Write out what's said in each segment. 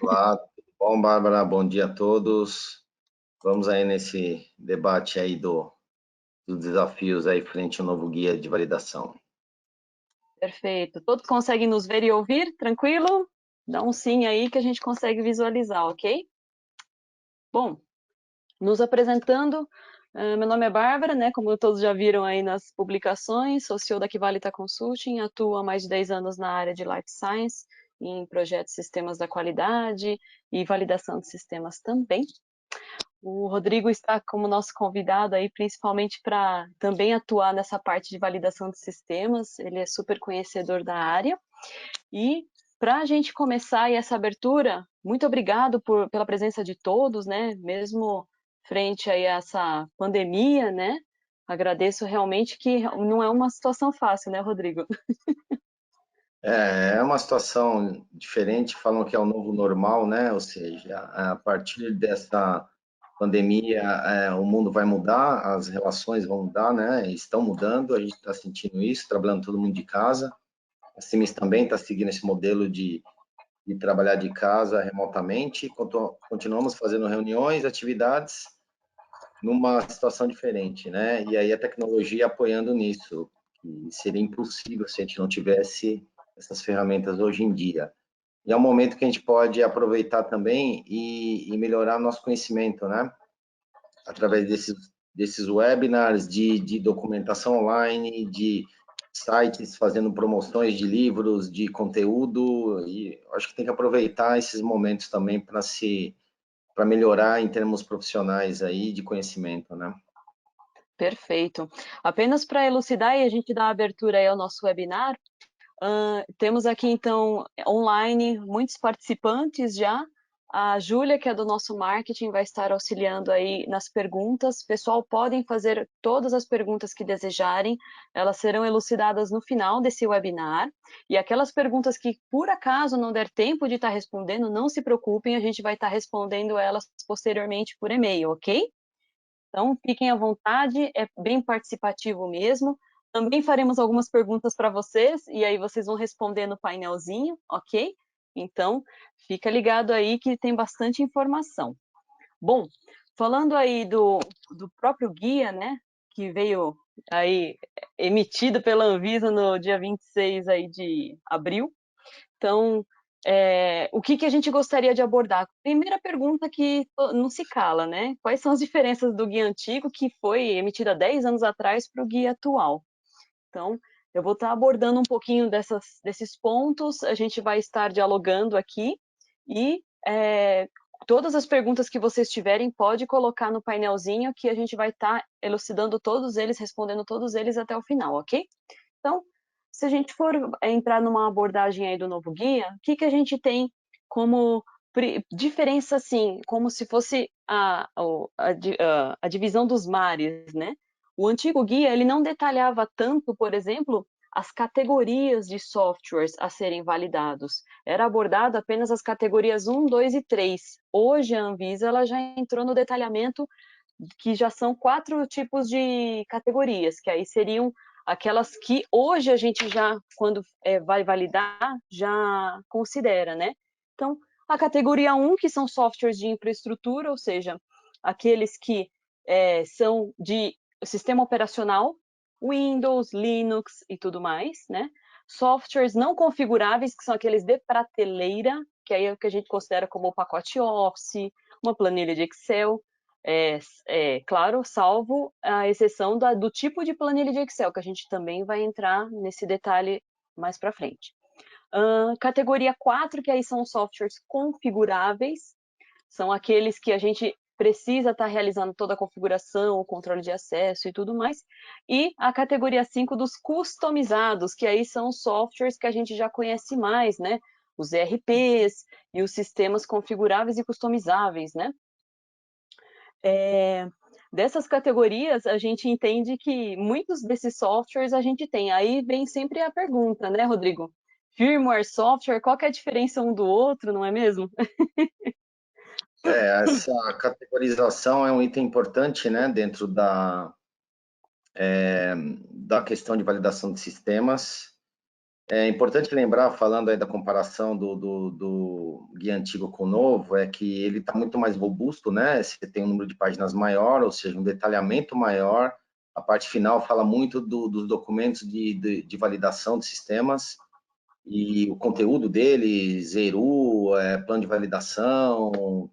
Olá, tudo bom, Bárbara? Bom dia a todos. Vamos aí nesse debate aí dos desafios aí frente ao novo guia de validação. Perfeito. Todos conseguem nos ver e ouvir? Tranquilo? Dá um sim aí que a gente consegue visualizar, ok? Bom, nos apresentando, meu nome é Bárbara, né? Como todos já viram aí nas publicações, sou CEO da Quivalita Consulting, atuo há mais de 10 anos na área de Life Science, em projetos de sistemas da qualidade e validação de sistemas também. O Rodrigo está como nosso convidado aí, principalmente para também atuar nessa parte de validação de sistemas. Ele é super conhecedor da área. E para a gente começar aí essa abertura, muito obrigado pela presença de todos, né? Mesmo frente aí a essa pandemia, né? Agradeço realmente que não é uma situação fácil, né, Rodrigo? É uma situação diferente, falam que é o novo normal, né? Ou seja, a partir dessa pandemia, o mundo vai mudar, as relações vão mudar, né? Estão mudando, a gente está sentindo isso, trabalhando todo mundo de casa. A Siemens também está seguindo esse modelo de trabalhar de casa remotamente, continuamos fazendo reuniões, atividades, numa situação diferente, né? E aí a tecnologia apoiando nisso, que seria impossível se a gente não tivesse essas ferramentas hoje em dia. E é um momento que a gente pode aproveitar também e melhorar nosso conhecimento, né? Através desses webinars, de documentação online, de sites fazendo promoções de livros, de conteúdo, e acho que tem que aproveitar esses momentos também para melhorar em termos profissionais aí de conhecimento, né? Perfeito. Apenas para elucidar e a gente dar abertura aí ao nosso webinar, temos aqui, então, online, muitos participantes já. A Júlia, que é do nosso marketing, vai estar auxiliando aí nas perguntas. Pessoal, podem fazer todas as perguntas que desejarem, elas serão elucidadas no final desse webinar. E aquelas perguntas que, por acaso, não der tempo de estar respondendo, não se preocupem, a gente vai estar respondendo elas posteriormente por e-mail, ok? Então, fiquem à vontade, é bem participativo mesmo. Também faremos algumas perguntas para vocês, e aí vocês vão responder no painelzinho, ok? Então, fica ligado aí que tem bastante informação. Bom, falando aí do próprio guia, né, que veio aí emitido pela Anvisa no dia 26 aí de abril, então, o que que a gente gostaria de abordar? Primeira pergunta que não se cala, né? Quais são as diferenças do guia antigo, que foi emitido há 10 anos atrás, para o guia atual? Então, eu vou estar abordando um pouquinho desses pontos, a gente vai estar dialogando aqui e todas as perguntas que vocês tiverem, pode colocar no painelzinho que a gente vai estar elucidando todos eles, respondendo todos eles até o final, ok? Então, se a gente for entrar numa abordagem aí do novo guia, o que que a gente tem como diferença, assim, como se fosse a divisão dos mares, né? O antigo guia, ele não detalhava tanto, por exemplo, as categorias de softwares a serem validados. Era abordado apenas as categorias 1, 2 e 3. Hoje, a Anvisa ela já entrou no detalhamento que já são 4 tipos de categorias, que aí seriam aquelas que hoje a gente já, quando vai validar, já considera, né? Então, a categoria 1, que são softwares de infraestrutura, ou seja, aqueles que são de sistema operacional, Windows, Linux e tudo mais, né? Softwares não configuráveis, que são aqueles de prateleira, que aí é o que a gente considera como o pacote Office, uma planilha de Excel, claro, salvo a exceção do tipo de planilha de Excel, que a gente também vai entrar nesse detalhe mais para frente. Categoria 4, que aí são softwares configuráveis, são aqueles que a gente precisa estar realizando toda a configuração, o controle de acesso e tudo mais. E a categoria 5 dos customizados, que aí são softwares que a gente já conhece mais, né? Os ERPs e os sistemas configuráveis e customizáveis, né? Dessas categorias, a gente entende que muitos desses softwares a gente tem. Aí vem sempre a pergunta, né, Rodrigo? Firmware, software, qual que é a diferença um do outro, não é mesmo? Essa categorização é um item importante, né, dentro da questão de validação de sistemas. É importante lembrar, falando aí da comparação do guia antigo com o novo, é que ele está muito mais robusto, né? Você tem um número de páginas maior, ou seja, um detalhamento maior. A parte final fala muito dos documentos de validação de sistemas e o conteúdo dele, Zeru, plano de validação,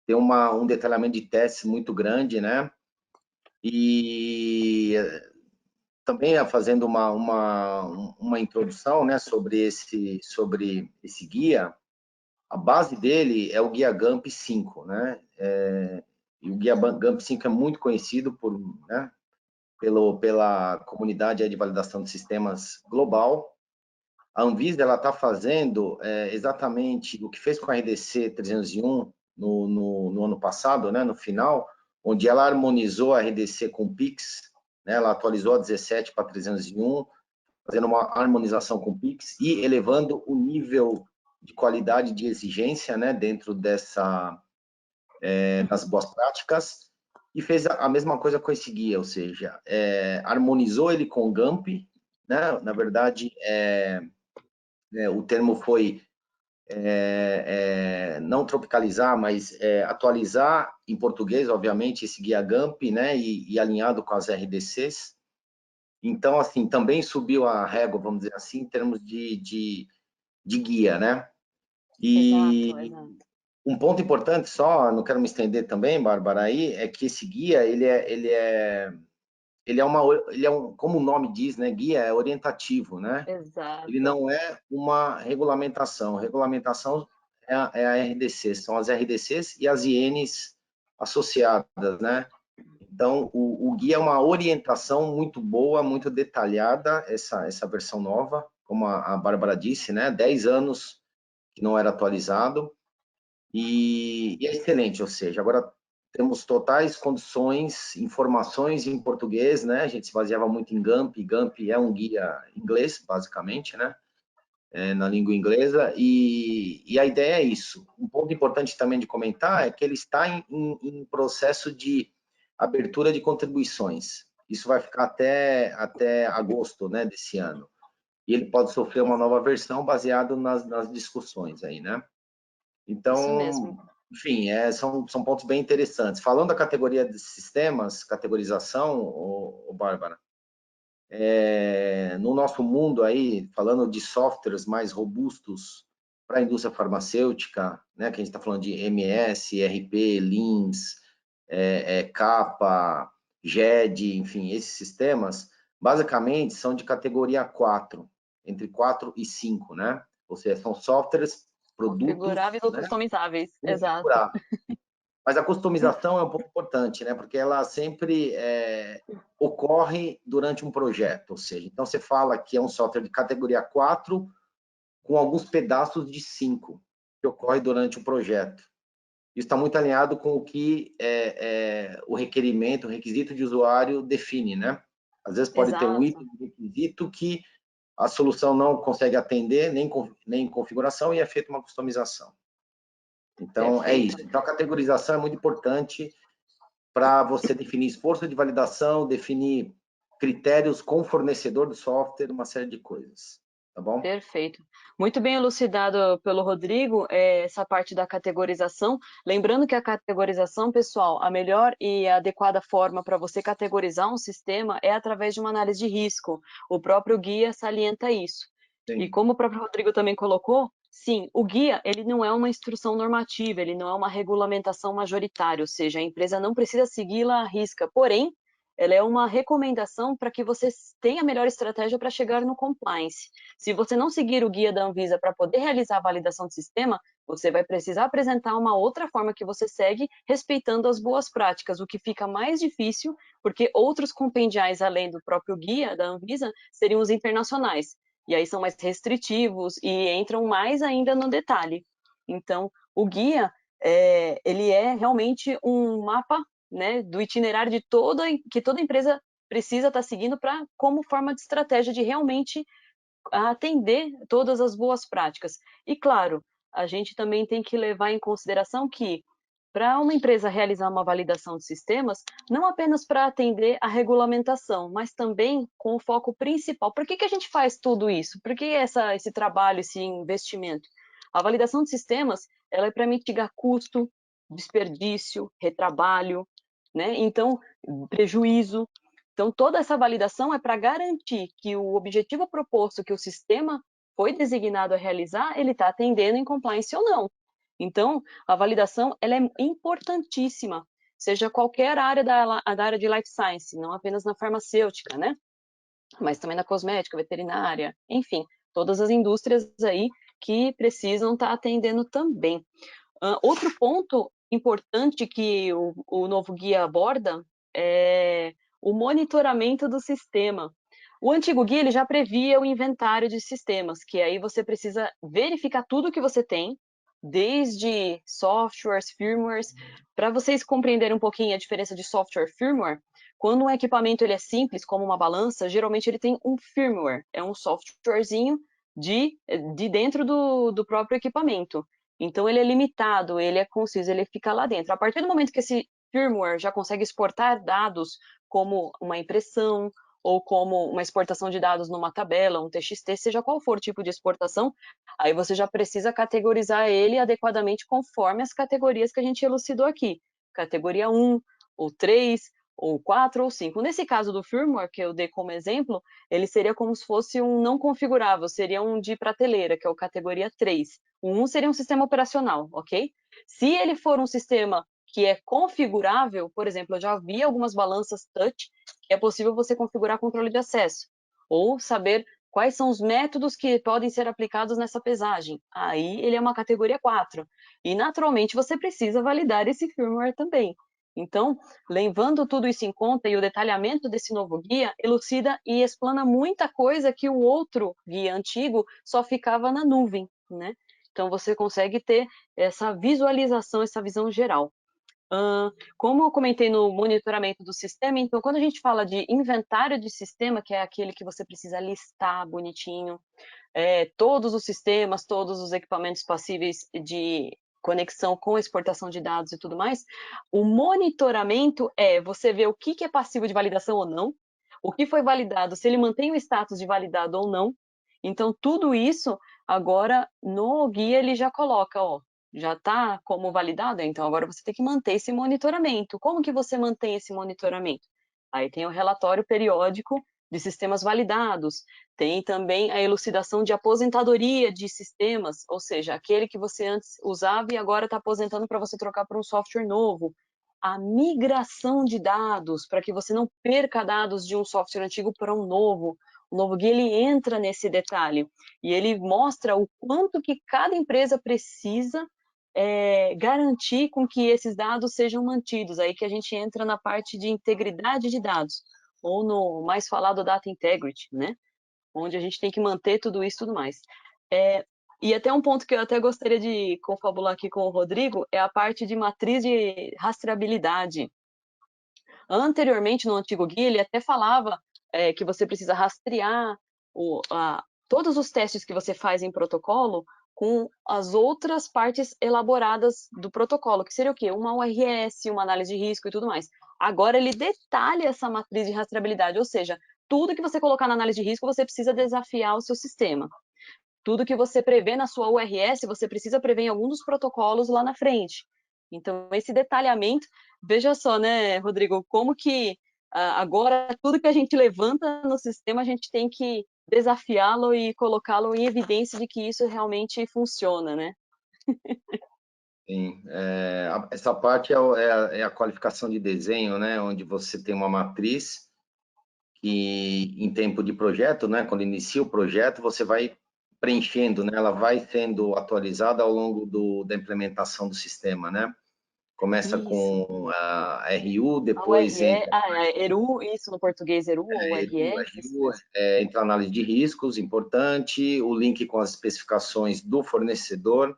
tem um detalhamento de testes muito grande, né? E também fazendo uma introdução, né, sobre esse guia, a base dele é o guia GAMP 5, né? E o guia GAMP 5 é muito conhecido né, pela comunidade de validação de sistemas global. A Anvisa está fazendo exatamente o que fez com a RDC 301 no ano passado, né, no final, onde ela harmonizou a RDC com o PIX, né, ela atualizou a 17 para 301, fazendo uma harmonização com o PIX e elevando o nível de qualidade de exigência, né, dentro das boas práticas, e fez a mesma coisa com esse guia, ou seja, harmonizou ele com o GAMP, né, na verdade, o termo foi não tropicalizar, mas atualizar em português, obviamente, esse guia GAMP, né, e alinhado com as RDCs. Então, assim, também subiu a régua, vamos dizer assim, em termos de guia, né? Exato, E exato. um ponto importante só, não quero me estender também, Bárbara, aí, é que esse guia, ele é como o nome diz, né? Guia é orientativo, né? Ele Exato. não é uma regulamentação. Regulamentação é a RDC, são as RDCs e as INs associadas, né? Então, o guia é uma orientação muito boa, muito detalhada, essa versão nova, como a Bárbara disse, né? 10 anos que não era atualizado, e é excelente, ou seja, agora temos totais condições, informações em português, né? A gente se baseava muito em GAMP, GAMP é um guia inglês, basicamente, né? Na língua inglesa, e a ideia é isso. Um ponto importante também de comentar é que ele está em processo de abertura de contribuições. Isso vai ficar até agosto, né, desse ano. E ele pode sofrer uma nova versão baseado nas discussões aí, né? Isso Então, mesmo. enfim, são pontos bem interessantes. Falando da categoria de sistemas, categorização, Bárbara, no nosso mundo aí, falando de softwares mais robustos para a indústria farmacêutica, né, que a gente está falando de MS, ERP, LIMS, CAPA, GED, enfim, esses sistemas, basicamente são de categoria 4, entre 4 e 5, né? Ou seja, são softwares, produtos, Configuráveis ou né, customizáveis. Exato. configuráveis. Mas a customização é um pouco importante, né? Porque ela sempre ocorre durante um projeto, ou seja, então você fala que é um software de categoria 4 com alguns pedaços de 5 que ocorre durante o projeto. Isso está muito alinhado com o que o requerimento, o requisito de usuário define, né? Às vezes pode ter um Exato. item de requisito que a solução não consegue atender, nem configuração, e é feita uma customização. Então, é Perfeito. isso. Então, a categorização é muito importante para você definir esforço de validação, definir critérios com o fornecedor do software, uma série de coisas. Tá bom? Perfeito. Muito bem elucidado pelo Rodrigo, essa parte da categorização. Lembrando que a categorização, pessoal, a melhor e adequada forma para você categorizar um sistema é através de uma análise de risco. O próprio guia salienta isso. E Sim. como o próprio Rodrigo também colocou, sim, o guia ele não é uma instrução normativa, ele não é uma regulamentação majoritária, ou seja, a empresa não precisa segui-la à risca. Porém, ela é uma recomendação para que você tenha a melhor estratégia para chegar no compliance. Se você não seguir o guia da Anvisa para poder realizar a validação do sistema, você vai precisar apresentar uma outra forma que você segue, respeitando as boas práticas, o que fica mais difícil, porque outros compendiais, além do próprio guia da Anvisa, seriam os internacionais. E aí são mais restritivos e entram mais ainda no detalhe. Então, o guia, ele é realmente um mapa, né, do itinerário que toda empresa precisa estar seguindo para como forma de estratégia de realmente atender todas as boas práticas. E claro, a gente também tem que levar em consideração que para uma empresa realizar uma validação de sistemas, não apenas para atender a regulamentação, mas também com o foco principal. Por que que a gente faz tudo isso? Por que esse trabalho, esse investimento? A validação de sistemas, ela é para mitigar custo, desperdício, retrabalho, né? Então, prejuízo. Então, toda essa validação é para garantir que o objetivo proposto que o sistema foi designado a realizar, ele está atendendo em compliance ou não. Então, a validação ela é importantíssima, seja qualquer área da área de life science, não apenas na farmacêutica, né? Mas também na cosmética, veterinária, enfim, todas as indústrias aí que precisam estar atendendo também. Outro ponto importante que o novo guia aborda é o monitoramento do sistema. O antigo guia ele já previa o inventário de sistemas, que aí você precisa verificar tudo que você tem, desde softwares, firmwares. Para vocês compreenderem um pouquinho a diferença de software e firmware, quando um equipamento ele é simples, como uma balança, geralmente ele tem um firmware, é um softwarezinho de dentro do próprio equipamento. Então, ele é limitado, ele é conciso, ele fica lá dentro. A partir do momento que esse firmware já consegue exportar dados como uma impressão ou como uma exportação de dados numa tabela, um TXT, seja qual for o tipo de exportação, aí você já precisa categorizar ele adequadamente conforme as categorias que a gente elucidou aqui. Categoria 1, ou 3, ou 4, ou 5. Nesse caso do firmware, que eu dei como exemplo, ele seria como se fosse um não configurável, seria um de prateleira, que é o categoria 3. O 1 seria um sistema operacional, ok? Se ele for um sistema que é configurável, por exemplo, eu já vi algumas balanças touch que é possível você configurar controle de acesso ou saber quais são os métodos que podem ser aplicados nessa pesagem. Aí ele é uma categoria 4. E naturalmente você precisa validar esse firmware também. Então, levando tudo isso em conta e o detalhamento desse novo guia, elucida e explana muita coisa que o outro guia antigo só ficava na nuvem, né? Então, você consegue ter essa visualização, essa visão geral. Como eu comentei no monitoramento do sistema, então, quando a gente fala de inventário de sistema, que é aquele que você precisa listar bonitinho, todos os sistemas, todos os equipamentos passíveis de conexão com exportação de dados e tudo mais, o monitoramento é você ver o que é passivo de validação ou não, o que foi validado, se ele mantém o status de validado ou não. Então, tudo isso, agora, no guia, ele já coloca, ó, já está como validado, então agora você tem que manter esse monitoramento. Como que você mantém esse monitoramento? Aí tem o relatório periódico de sistemas validados, tem também a elucidação de aposentadoria de sistemas, ou seja, aquele que você antes usava e agora está aposentando para você trocar por um software novo. A migração de dados, para que você não perca dados de um software antigo para um novo. O novo guia ele entra nesse detalhe e ele mostra o quanto que cada empresa precisa garantir com que esses dados sejam mantidos. Aí que a gente entra na parte de integridade de dados, ou no mais falado data integrity, né? Onde a gente tem que manter tudo isso e tudo mais. E até um ponto que eu até gostaria de confabular aqui com o Rodrigo é a parte de matriz de rastreabilidade. Anteriormente, no antigo guia, ele até falava que você precisa rastrear todos os testes que você faz em protocolo com as outras partes elaboradas do protocolo, que seria o quê? Uma URS, uma análise de risco e tudo mais. Agora ele detalha essa matriz de rastreabilidade, ou seja, tudo que você colocar na análise de risco, você precisa desafiar o seu sistema. Tudo que você prevê na sua URS, você precisa prever em algum dos protocolos lá na frente. Então, esse detalhamento, veja só, né, Rodrigo, como que agora tudo que a gente levanta no sistema, a gente tem que desafiá-lo e colocá-lo em evidência de que isso realmente funciona, né? Sim, essa parte é a qualificação de desenho, né, onde você tem uma matriz que, em tempo de projeto, né, quando inicia o projeto, você vai preenchendo, né, ela vai sendo atualizada ao longo da implementação do sistema, né? Começa Isso. com a RU, A depois URE, entra ERU, isso no português, ERU ou RU, URS, isso mesmo. entra a análise de riscos, importante, o link com as especificações do fornecedor,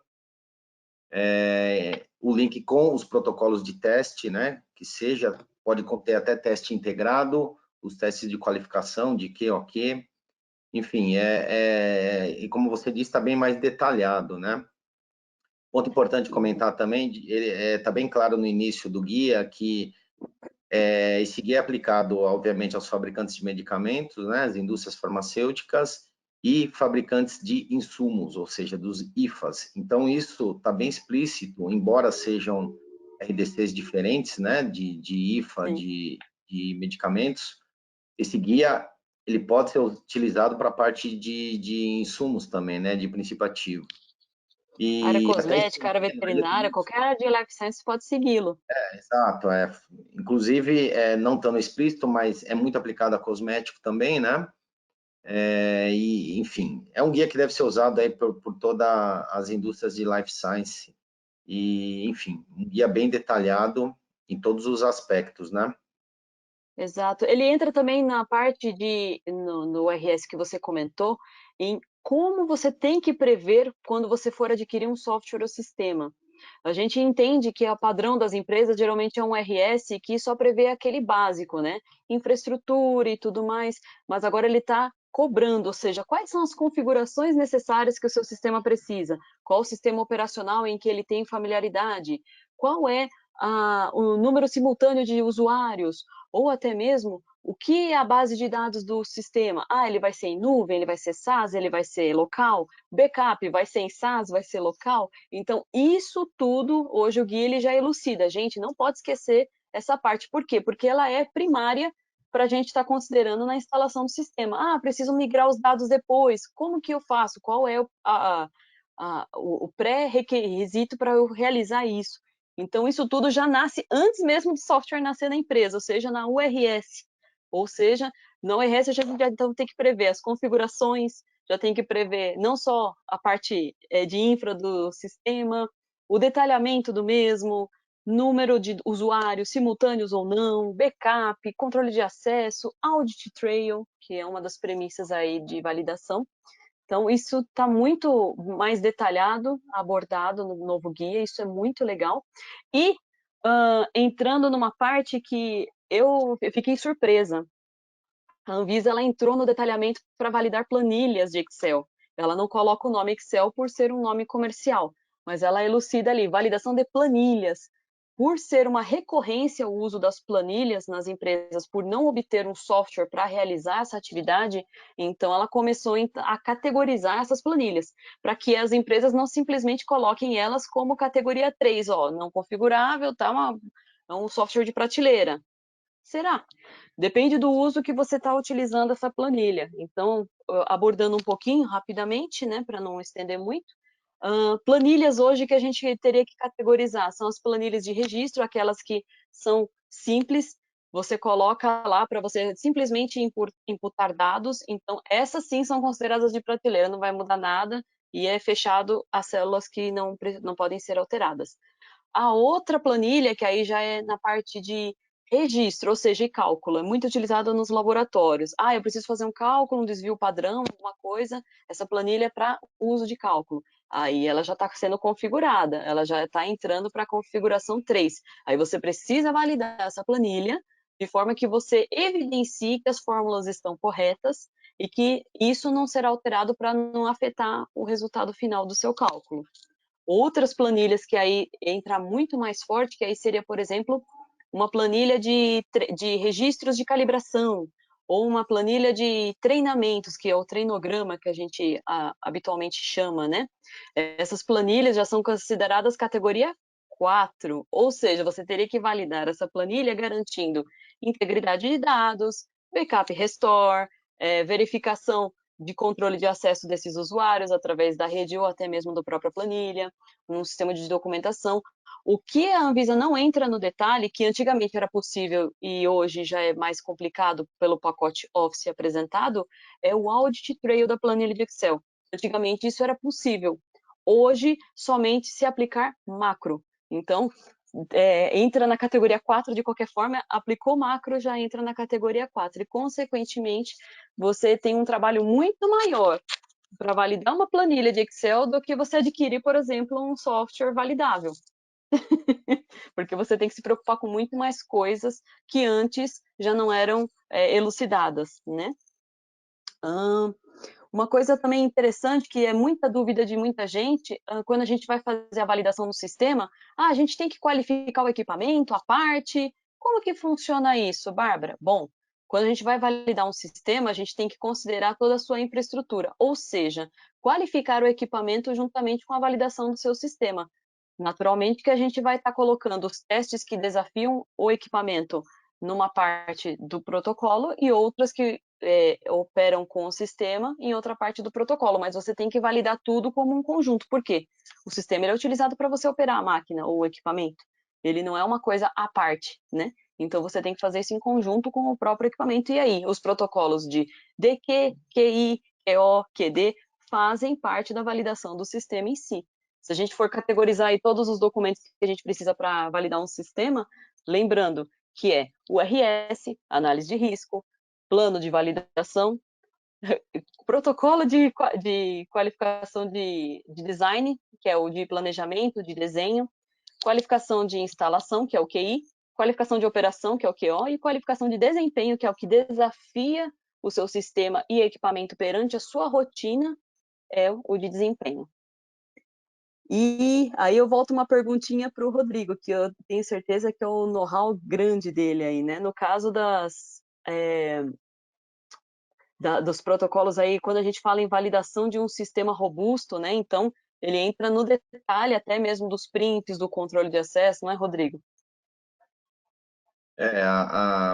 o link com os protocolos de teste, né? Que seja, pode conter até teste integrado, os testes de qualificação, de QoQ, enfim, e como você disse, está bem mais detalhado, né? Ponto importante comentar também, ele está bem claro no início do guia que esse guia é aplicado, obviamente, aos fabricantes de medicamentos, né, as indústrias farmacêuticas e fabricantes de insumos, ou seja, dos IFAs. Então, isso está bem explícito, embora sejam RDCs diferentes, né, de IFA, Sim. de medicamentos, esse guia ele pode ser utilizado para a parte de insumos também, né, de princípio ativo. Área E até cosmética, área estendendo ele veterinária, qualquer área de life science pode segui-lo. exato, inclusive, não tão explícito, mas é muito aplicado a cosmético também, né? E, enfim, é um guia que deve ser usado aí por todas as indústrias de life science. E, enfim, um guia bem detalhado em todos os aspectos, né? Exato. Ele entra também na parte no RS que você comentou, em como você tem que prever quando você for adquirir um software ou sistema. A gente entende que o padrão das empresas geralmente é um RS que só prevê aquele básico, né? Infraestrutura e tudo mais, mas agora ele está cobrando, ou seja, quais são as configurações necessárias que o seu sistema precisa? Qual o sistema operacional em que ele tem familiaridade? Qual é o número simultâneo de usuários? Ou até mesmo o que é a base de dados do sistema? Ah, ele vai ser em nuvem, ele vai ser SaaS, ele vai ser local, backup vai ser em SaaS, vai ser local. Então, isso tudo, hoje o guia ele já elucida. A gente não pode esquecer essa parte. Por quê? Porque ela é primária para a gente estar considerando na instalação do sistema. Ah, preciso migrar os dados depois. Como que eu faço? Qual é o pré-requisito para eu realizar isso? Então, isso tudo já nasce antes mesmo do software nascer na empresa, ou seja, na URS. Ou seja, na URS a gente já então, tem que prever as configurações, já tem que prever não só a parte de infra do sistema, o detalhamento do mesmo, número de usuários simultâneos ou não, backup, controle de acesso, audit trail, que é uma das premissas aí de validação. Então, isso está muito mais detalhado, abordado no novo guia, isso é muito legal. E entrando numa parte que eu fiquei surpresa, a Anvisa ela entrou no detalhamento para validar planilhas de Excel. Ela não coloca o nome Excel por ser um nome comercial, mas ela elucida ali, validação de planilhas. Por ser uma recorrência o uso das planilhas nas empresas, por não obter um software para realizar essa atividade, então ela começou a categorizar essas planilhas, para que as empresas não simplesmente coloquem elas como categoria 3, ó, não configurável, tá é um software de prateleira. Será? Depende do uso que você está utilizando essa planilha. Então, abordando um pouquinho rapidamente, né, para não estender muito, planilhas hoje que a gente teria que categorizar são as planilhas de registro, aquelas que são simples, você coloca lá para você simplesmente imputar dados, então essas sim são consideradas de prateleira, não vai mudar nada e é fechado as células que não podem ser alteradas. A outra planilha, que aí já é na parte de registro, ou seja, e cálculo, é muito utilizada nos laboratórios. Ah, eu preciso fazer um cálculo, um desvio padrão, alguma coisa, essa planilha é para uso de cálculo. Aí ela já está sendo configurada, ela já está entrando para a configuração 3. Aí você precisa validar essa planilha de forma que você evidencie que as fórmulas estão corretas e que isso não será alterado para não afetar o resultado final do seu cálculo. Outras planilhas que aí entra muito mais forte, que aí seria, por exemplo, uma planilha de registros de calibração, ou uma planilha de treinamentos, que é o treinograma que a gente habitualmente chama, né? Essas planilhas já são consideradas categoria 4, ou seja, você teria que validar essa planilha garantindo integridade de dados, backup restore, verificação de controle de acesso desses usuários através da rede ou até mesmo da própria planilha, um sistema de documentação. O que a Anvisa não entra no detalhe, que antigamente era possível e hoje já é mais complicado pelo pacote Office apresentado, é o audit trail da planilha de Excel. Antigamente isso era possível. Hoje, somente se aplicar macro. Então, entra na categoria 4 de qualquer forma, aplicou macro, já entra na categoria 4. E, consequentemente, você tem um trabalho muito maior para validar uma planilha de Excel do que você adquirir, por exemplo, um software validável. Porque você tem que se preocupar com muito mais coisas que antes já não eram elucidadas, né? Uma coisa também interessante, que é muita dúvida de muita gente, quando a gente vai fazer a validação do sistema, a gente tem que qualificar o equipamento, a parte, como que funciona isso, Bárbara? Bom, quando a gente vai validar um sistema, a gente tem que considerar toda a sua infraestrutura, ou seja, qualificar o equipamento juntamente com a validação do seu sistema. Naturalmente que a gente vai estar colocando os testes que desafiam o equipamento numa parte do protocolo e outras que operam com o sistema em outra parte do protocolo, mas você tem que validar tudo como um conjunto. Por quê? O sistema ele é utilizado para você operar a máquina ou o equipamento. Ele não é uma coisa à parte, né? Então você tem que fazer isso em conjunto com o próprio equipamento. E aí, os protocolos de DQ, QI, QO, QD fazem parte da validação do sistema em si. Se a gente for categorizar aí todos os documentos que a gente precisa para validar um sistema, lembrando que é URS, análise de risco, plano de validação, protocolo de qualificação de design, que é o de planejamento, de desenho, qualificação de instalação, que é o QI, qualificação de operação, que é o QO, e qualificação de desempenho, que é o que desafia o seu sistema e equipamento perante a sua rotina, é o de desempenho. E aí eu volto uma perguntinha para o Rodrigo, que eu tenho certeza que é o know-how grande dele aí, né? No caso dos protocolos aí, quando a gente fala em validação de um sistema robusto, né? Então, ele entra no detalhe até mesmo dos prints, do controle de acesso, não é, Rodrigo?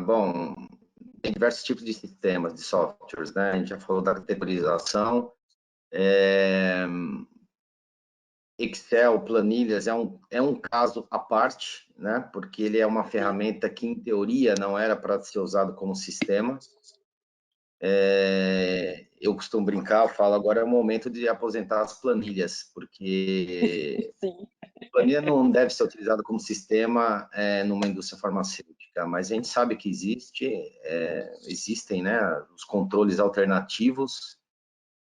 Bom, tem diversos tipos de sistemas, de softwares, né? A gente já falou da categorização. Excel, planilhas, é um caso à parte, né? Porque ele é uma ferramenta que, em teoria, não era para ser usado como sistema. Eu costumo brincar, eu falo, agora é o momento de aposentar as planilhas, porque Sim. planilha não deve ser utilizada como sistema numa indústria farmacêutica, mas a gente sabe que existem, né, os controles alternativos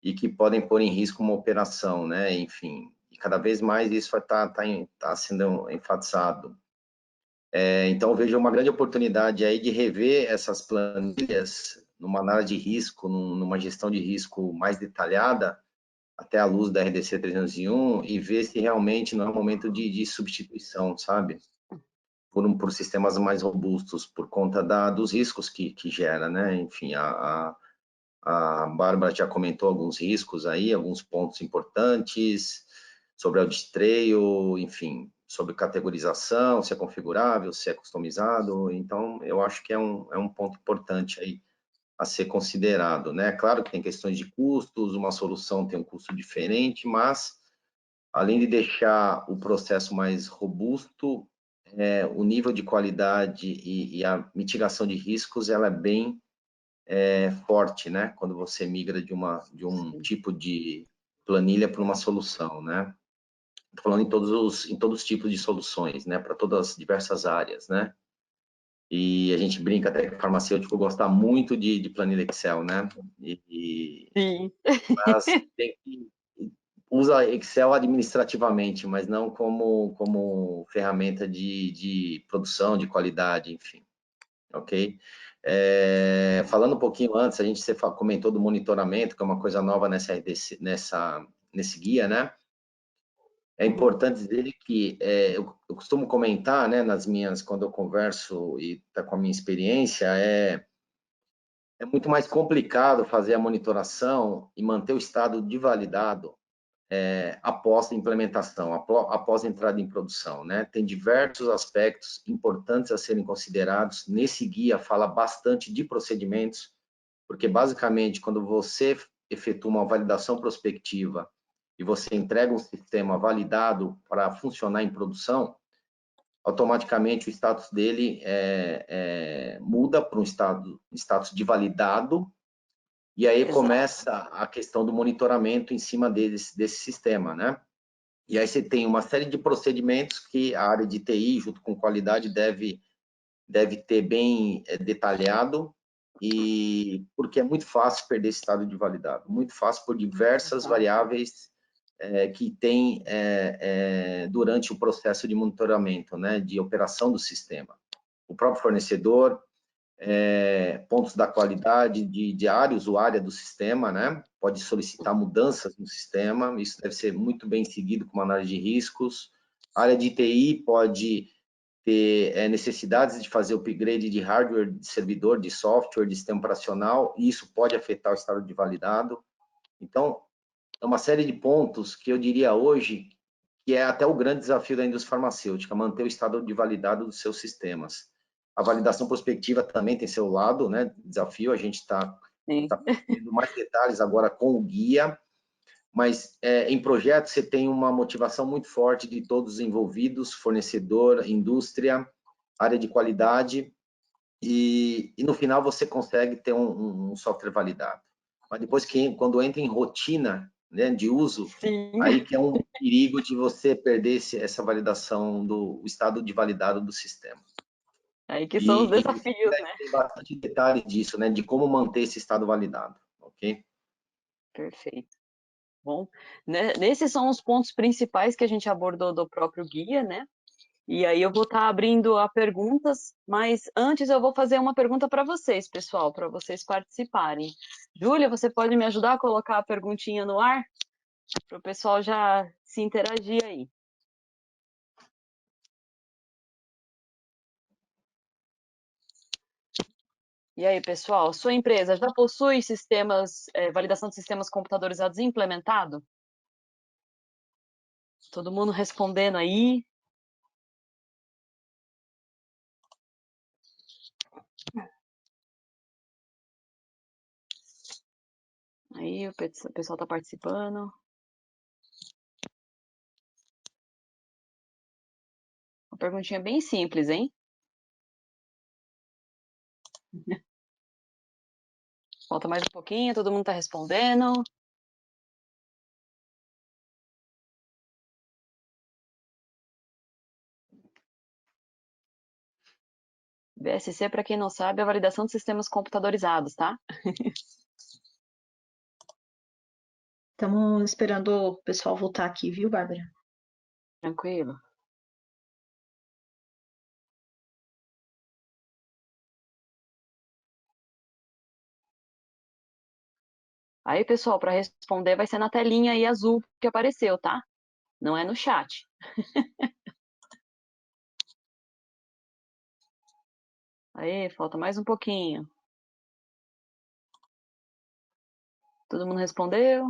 e que podem pôr em risco uma operação, né, enfim, e cada vez mais isso vai tá sendo enfatizado. Então, eu vejo uma grande oportunidade aí de rever essas planilhas numa análise de risco, numa gestão de risco mais detalhada, até à luz da RDC 301, e ver se realmente não é um momento de substituição, sabe? Por sistemas mais robustos, por conta dos riscos que gera, né? Enfim, a Bárbara já comentou alguns riscos aí, alguns pontos importantes sobre audit trail, enfim, sobre categorização, se é configurável, se é customizado. Então, eu acho que é um ponto importante aí a ser considerado, né? Claro que tem questões de custos, uma solução tem um custo diferente, mas além de deixar o processo mais robusto, o nível de qualidade e a mitigação de riscos, ela é bem forte, né? Quando você migra de um tipo de planilha para uma solução, né? Estou falando em todos os tipos de soluções, né? Para todas as diversas áreas, né? E a gente brinca até que o farmacêutico gosta muito de planilha Excel, né? Sim. Mas tem que usa Excel administrativamente, mas não como ferramenta de produção, de qualidade, enfim. Ok? Falando um pouquinho antes, você comentou do monitoramento, que é uma coisa nova nessa RDC, nesse guia, né? É importante dizer que eu costumo comentar, né, quando eu converso e tá com a minha experiência, é muito mais complicado fazer a monitoração e manter o estado de validado após a implementação, após a entrada em produção, né? Tem diversos aspectos importantes a serem considerados. Nesse guia fala bastante de procedimentos, porque basicamente quando você efetua uma validação prospectiva e você entrega um sistema validado para funcionar em produção, automaticamente o status dele muda para um status de validado, e aí Exato. começa a questão do monitoramento em cima desse sistema, né? E aí você tem uma série de procedimentos que a área de TI, junto com qualidade, deve ter bem detalhado, e porque é muito fácil perder esse estado de validado, muito fácil por diversas Exato. variáveis que tem durante o processo de monitoramento, né, de operação do sistema. O próprio fornecedor, pontos da qualidade de área usuária do sistema, né? Pode solicitar mudanças no sistema, isso deve ser muito bem seguido com uma análise de riscos. A área de TI pode ter necessidades de fazer upgrade de hardware, de servidor, de software, de sistema operacional, e isso pode afetar o estado de validado. Então, é uma série de pontos que eu diria hoje que é até o grande desafio da indústria farmacêutica, manter o estado de validado dos seus sistemas. A validação prospectiva também tem seu lado, né? Desafio, a gente está tendo mais detalhes agora com o guia, mas em projetos você tem uma motivação muito forte de todos os envolvidos, fornecedor, indústria, área de qualidade, e no final você consegue ter um software validado. Mas depois, quando entra em rotina, né, de uso, Sim. aí que é um perigo de você perder essa validação do estado de validado do sistema. Aí que são os desafios, né? Tem bastante detalhe disso, né, de como manter esse estado validado, ok? Perfeito. Bom, nesses são os pontos principais que a gente abordou do próprio guia, né? E aí eu vou estar abrindo a perguntas, mas antes eu vou fazer uma pergunta para vocês, pessoal, para vocês participarem. Júlia, você pode me ajudar a colocar a perguntinha no ar? Para o pessoal já se interagir aí. E aí, pessoal, sua empresa já possui sistemas, validação de sistemas computadorizados implementado? Todo mundo respondendo aí. Aí, o pessoal está participando. Uma perguntinha bem simples, hein? Falta mais um pouquinho, todo mundo está respondendo. VSC, para quem não sabe, é a validação de sistemas computadorizados, tá? Estamos esperando o pessoal voltar aqui, viu, Bárbara? Tranquilo. Aí, pessoal, para responder vai ser na telinha aí azul que apareceu, tá? Não é no chat. Aí, falta mais um pouquinho. Todo mundo respondeu?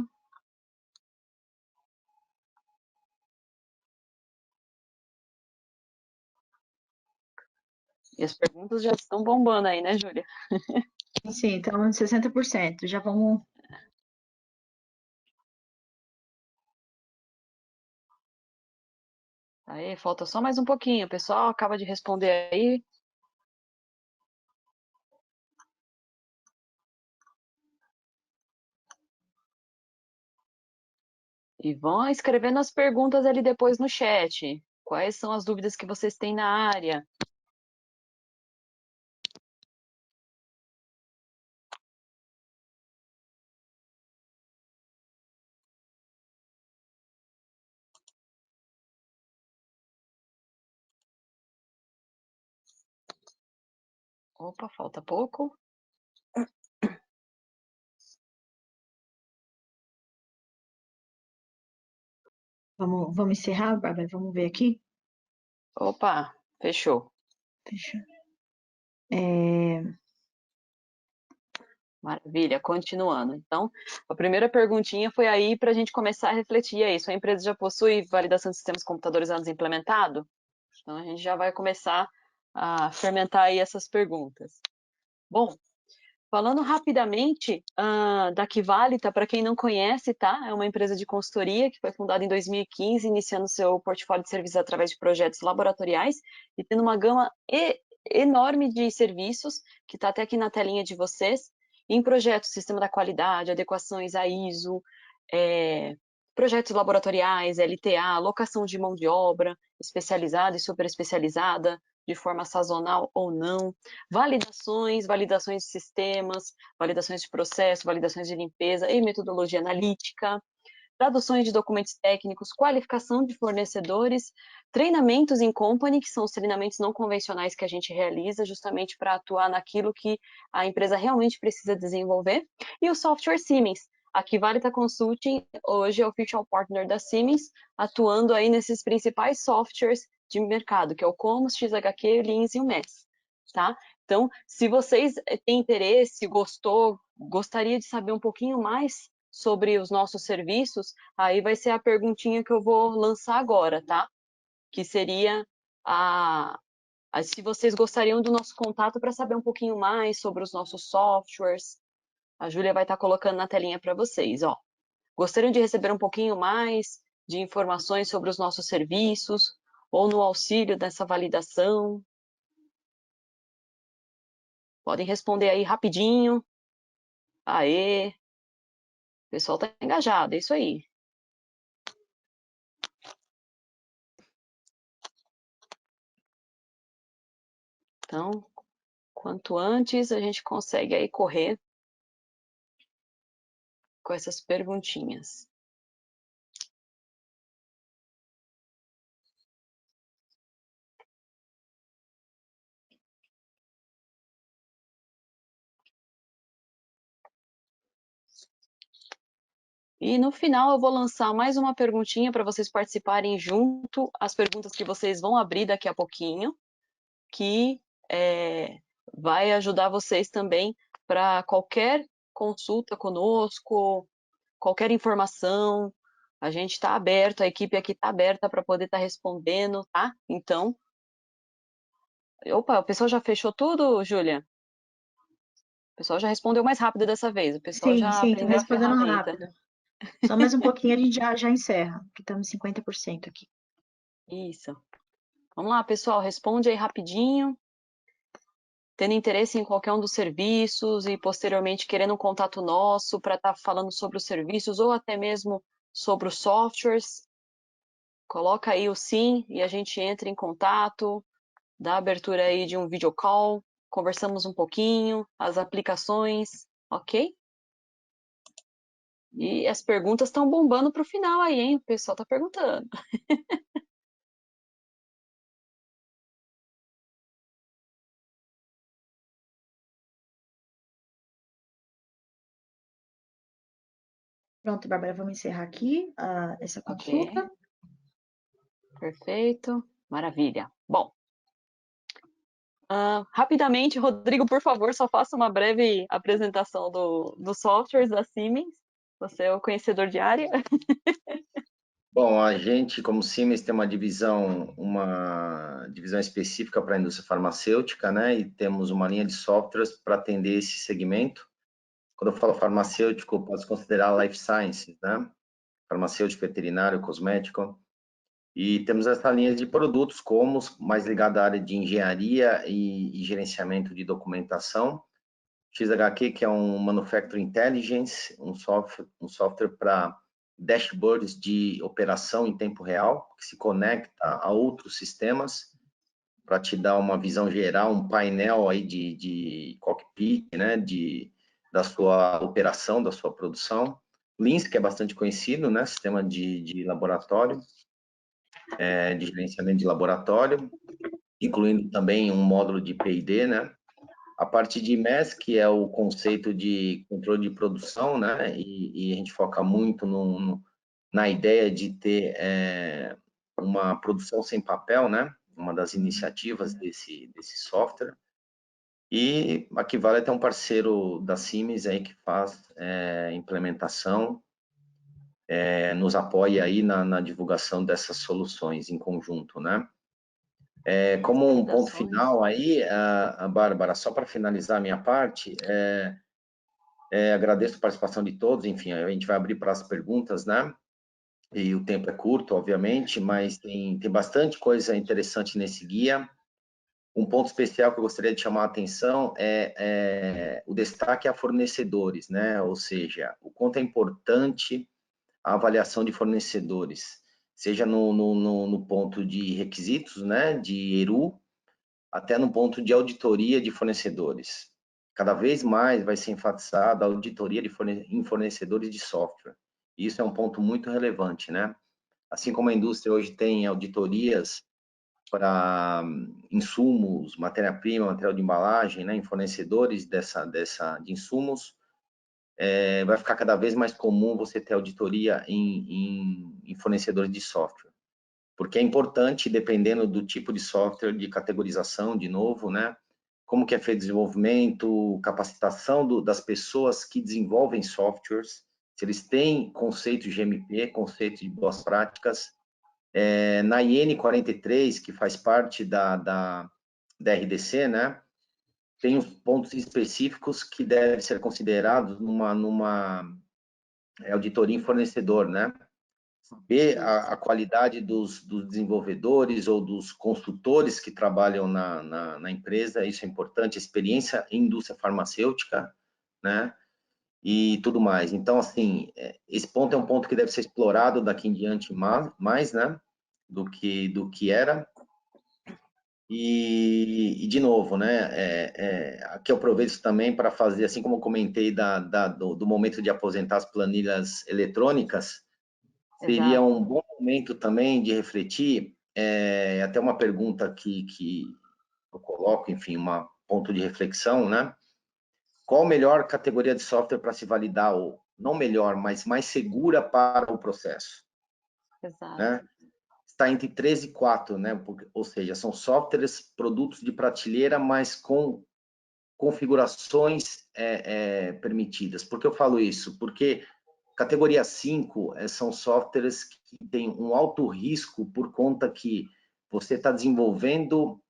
E as perguntas já estão bombando aí, né, Júlia? Sim, então 60%. Já vamos. Aí, falta só mais um pouquinho. O pessoal acaba de responder aí. E vão escrevendo as perguntas ali depois no chat. Quais são as dúvidas que vocês têm na área? Opa, falta pouco. Vamos encerrar, Bárbara? Vamos ver aqui? Opa, fechou. Deixa. Maravilha, continuando. Então, a primeira perguntinha foi aí para a gente começar a refletir aí. Sua empresa já possui validação de sistemas computadorizados implementado? Então, a gente já vai começar a fermentar aí essas perguntas. Bom, falando rapidamente da Quivalita, para quem não conhece, tá? É uma empresa de consultoria que foi fundada em 2015, iniciando seu portfólio de serviços através de projetos laboratoriais e tendo uma gama enorme de serviços, que está até aqui na telinha de vocês, em projetos, sistema da qualidade, adequações à ISO, projetos laboratoriais, LTA, locação de mão de obra especializada e super especializada, de forma sazonal ou não, validações de sistemas, validações de processo, validações de limpeza e metodologia analítica, traduções de documentos técnicos, qualificação de fornecedores, treinamentos em company, que são os treinamentos não convencionais que a gente realiza justamente para atuar naquilo que a empresa realmente precisa desenvolver, e o software Siemens. Aqui Valita Consulting hoje é official partner da Siemens, atuando aí nesses principais softwares de mercado, que é o Comos, XHQ, Lins e o MES, tá? Então, se vocês têm interesse, gostaria de saber um pouquinho mais sobre os nossos serviços, aí vai ser a perguntinha que eu vou lançar agora, tá? Que seria se vocês gostariam do nosso contato para saber um pouquinho mais sobre os nossos softwares. A Júlia vai estar colocando na telinha para vocês, ó. Gostariam de receber um pouquinho mais de informações sobre os nossos serviços ou no auxílio dessa validação? Podem responder aí rapidinho. Aê! O pessoal está engajado, é isso aí. Então, quanto antes a gente consegue aí correr com essas perguntinhas. E no final eu vou lançar mais uma perguntinha para vocês participarem junto às perguntas que vocês vão abrir daqui a pouquinho, que vai ajudar vocês também para qualquer consulta conosco, qualquer informação. A gente está aberto, a equipe aqui está aberta para poder estar respondendo, tá? Então, opa, o pessoal já fechou tudo, Júlia? O pessoal já respondeu mais rápido dessa vez, o pessoal Sim, já sim, estão aprendeu a respondendo ferramenta. rápido. Só mais um pouquinho a gente já encerra, que estamos em 50% aqui. Isso. Vamos lá, pessoal, responde aí rapidinho. Tendo interesse em qualquer um dos serviços e posteriormente querendo um contato nosso para estar falando sobre os serviços ou até mesmo sobre os softwares, coloca aí o sim e a gente entra em contato, dá abertura aí de um video call, conversamos um pouquinho, as aplicações, ok? E as perguntas estão bombando para o final aí, hein? O pessoal está perguntando. Pronto, Bárbara, vamos encerrar aqui essa consulta. Ok. Perfeito. Maravilha. Bom, rapidamente, Rodrigo, por favor, só faça uma breve apresentação dos softwares da Siemens. Você é o conhecedor de área. Bom, a gente, como Siemens, tem uma divisão específica para a indústria farmacêutica, né? E temos uma linha de softwares para atender esse segmento. Quando eu falo farmacêutico, posso considerar life sciences, né? Farmacêutico, veterinário, cosmético. E temos essa linha de produtos como mais ligada à área de engenharia e gerenciamento de documentação. XHQ, que é um Manufacturing Intelligence, um software para dashboards de operação em tempo real, que se conecta a outros sistemas para te dar uma visão geral, um painel aí de cockpit, né, da sua operação, da sua produção. Lins, que é bastante conhecido, né, sistema de laboratório, de gerenciamento de laboratório, incluindo também um módulo de P&D, né. A parte de MES, que é o conceito de controle de produção, né? E a gente foca muito na ideia de ter uma produção sem papel, né? Uma das iniciativas desse software. E aqui vale até um parceiro da Siemens aí que faz implementação, nos apoia aí na divulgação dessas soluções em conjunto, né? Como um ponto final aí, a Bárbara, só para finalizar a minha parte, agradeço a participação de todos, enfim, a gente vai abrir para as perguntas, né? E o tempo é curto, obviamente, mas tem bastante coisa interessante nesse guia. Um ponto especial que eu gostaria de chamar a atenção é o destaque a fornecedores, né? Ou seja, o quanto é importante a avaliação de fornecedores, seja no ponto de requisitos, né? De ERU, até no ponto de auditoria de fornecedores. Cada vez mais vai ser enfatizada a auditoria em fornecedores de software. Isso é um ponto muito relevante, né? Assim como a indústria hoje tem auditorias para insumos, matéria-prima, material de embalagem, né, em fornecedores de insumos, vai ficar cada vez mais comum você ter auditoria em fornecedores de software, porque é importante, dependendo do tipo de software, de categorização, de novo, né, como que é feito o desenvolvimento, capacitação das pessoas que desenvolvem softwares, se eles têm conceito de GMP, conceito de boas práticas. Na IN 43, que faz parte da RDC, né, tem os pontos específicos que devem ser considerados numa auditoria em fornecedor, né? Saber a qualidade dos desenvolvedores ou dos consultores que trabalham na empresa, isso é importante, experiência em indústria farmacêutica, né? E tudo mais. Então, assim, esse ponto é um ponto que deve ser explorado daqui em diante mais, né? Do que era. E de novo, né? Aqui eu aproveito também para fazer, assim como eu comentei do momento de aposentar as planilhas eletrônicas, seria Exato. um bom momento também de refletir, até uma pergunta que eu coloco, enfim, um ponto de reflexão, né? Qual a melhor categoria de software para se validar, ou não melhor, mas mais segura para o processo, Exato. né? Está entre 3 e 4, né? Ou seja, são softwares, produtos de prateleira, mas com configurações permitidas. Por que eu falo isso? Porque categoria 5 são softwares que têm um alto risco por conta que você está desenvolvendo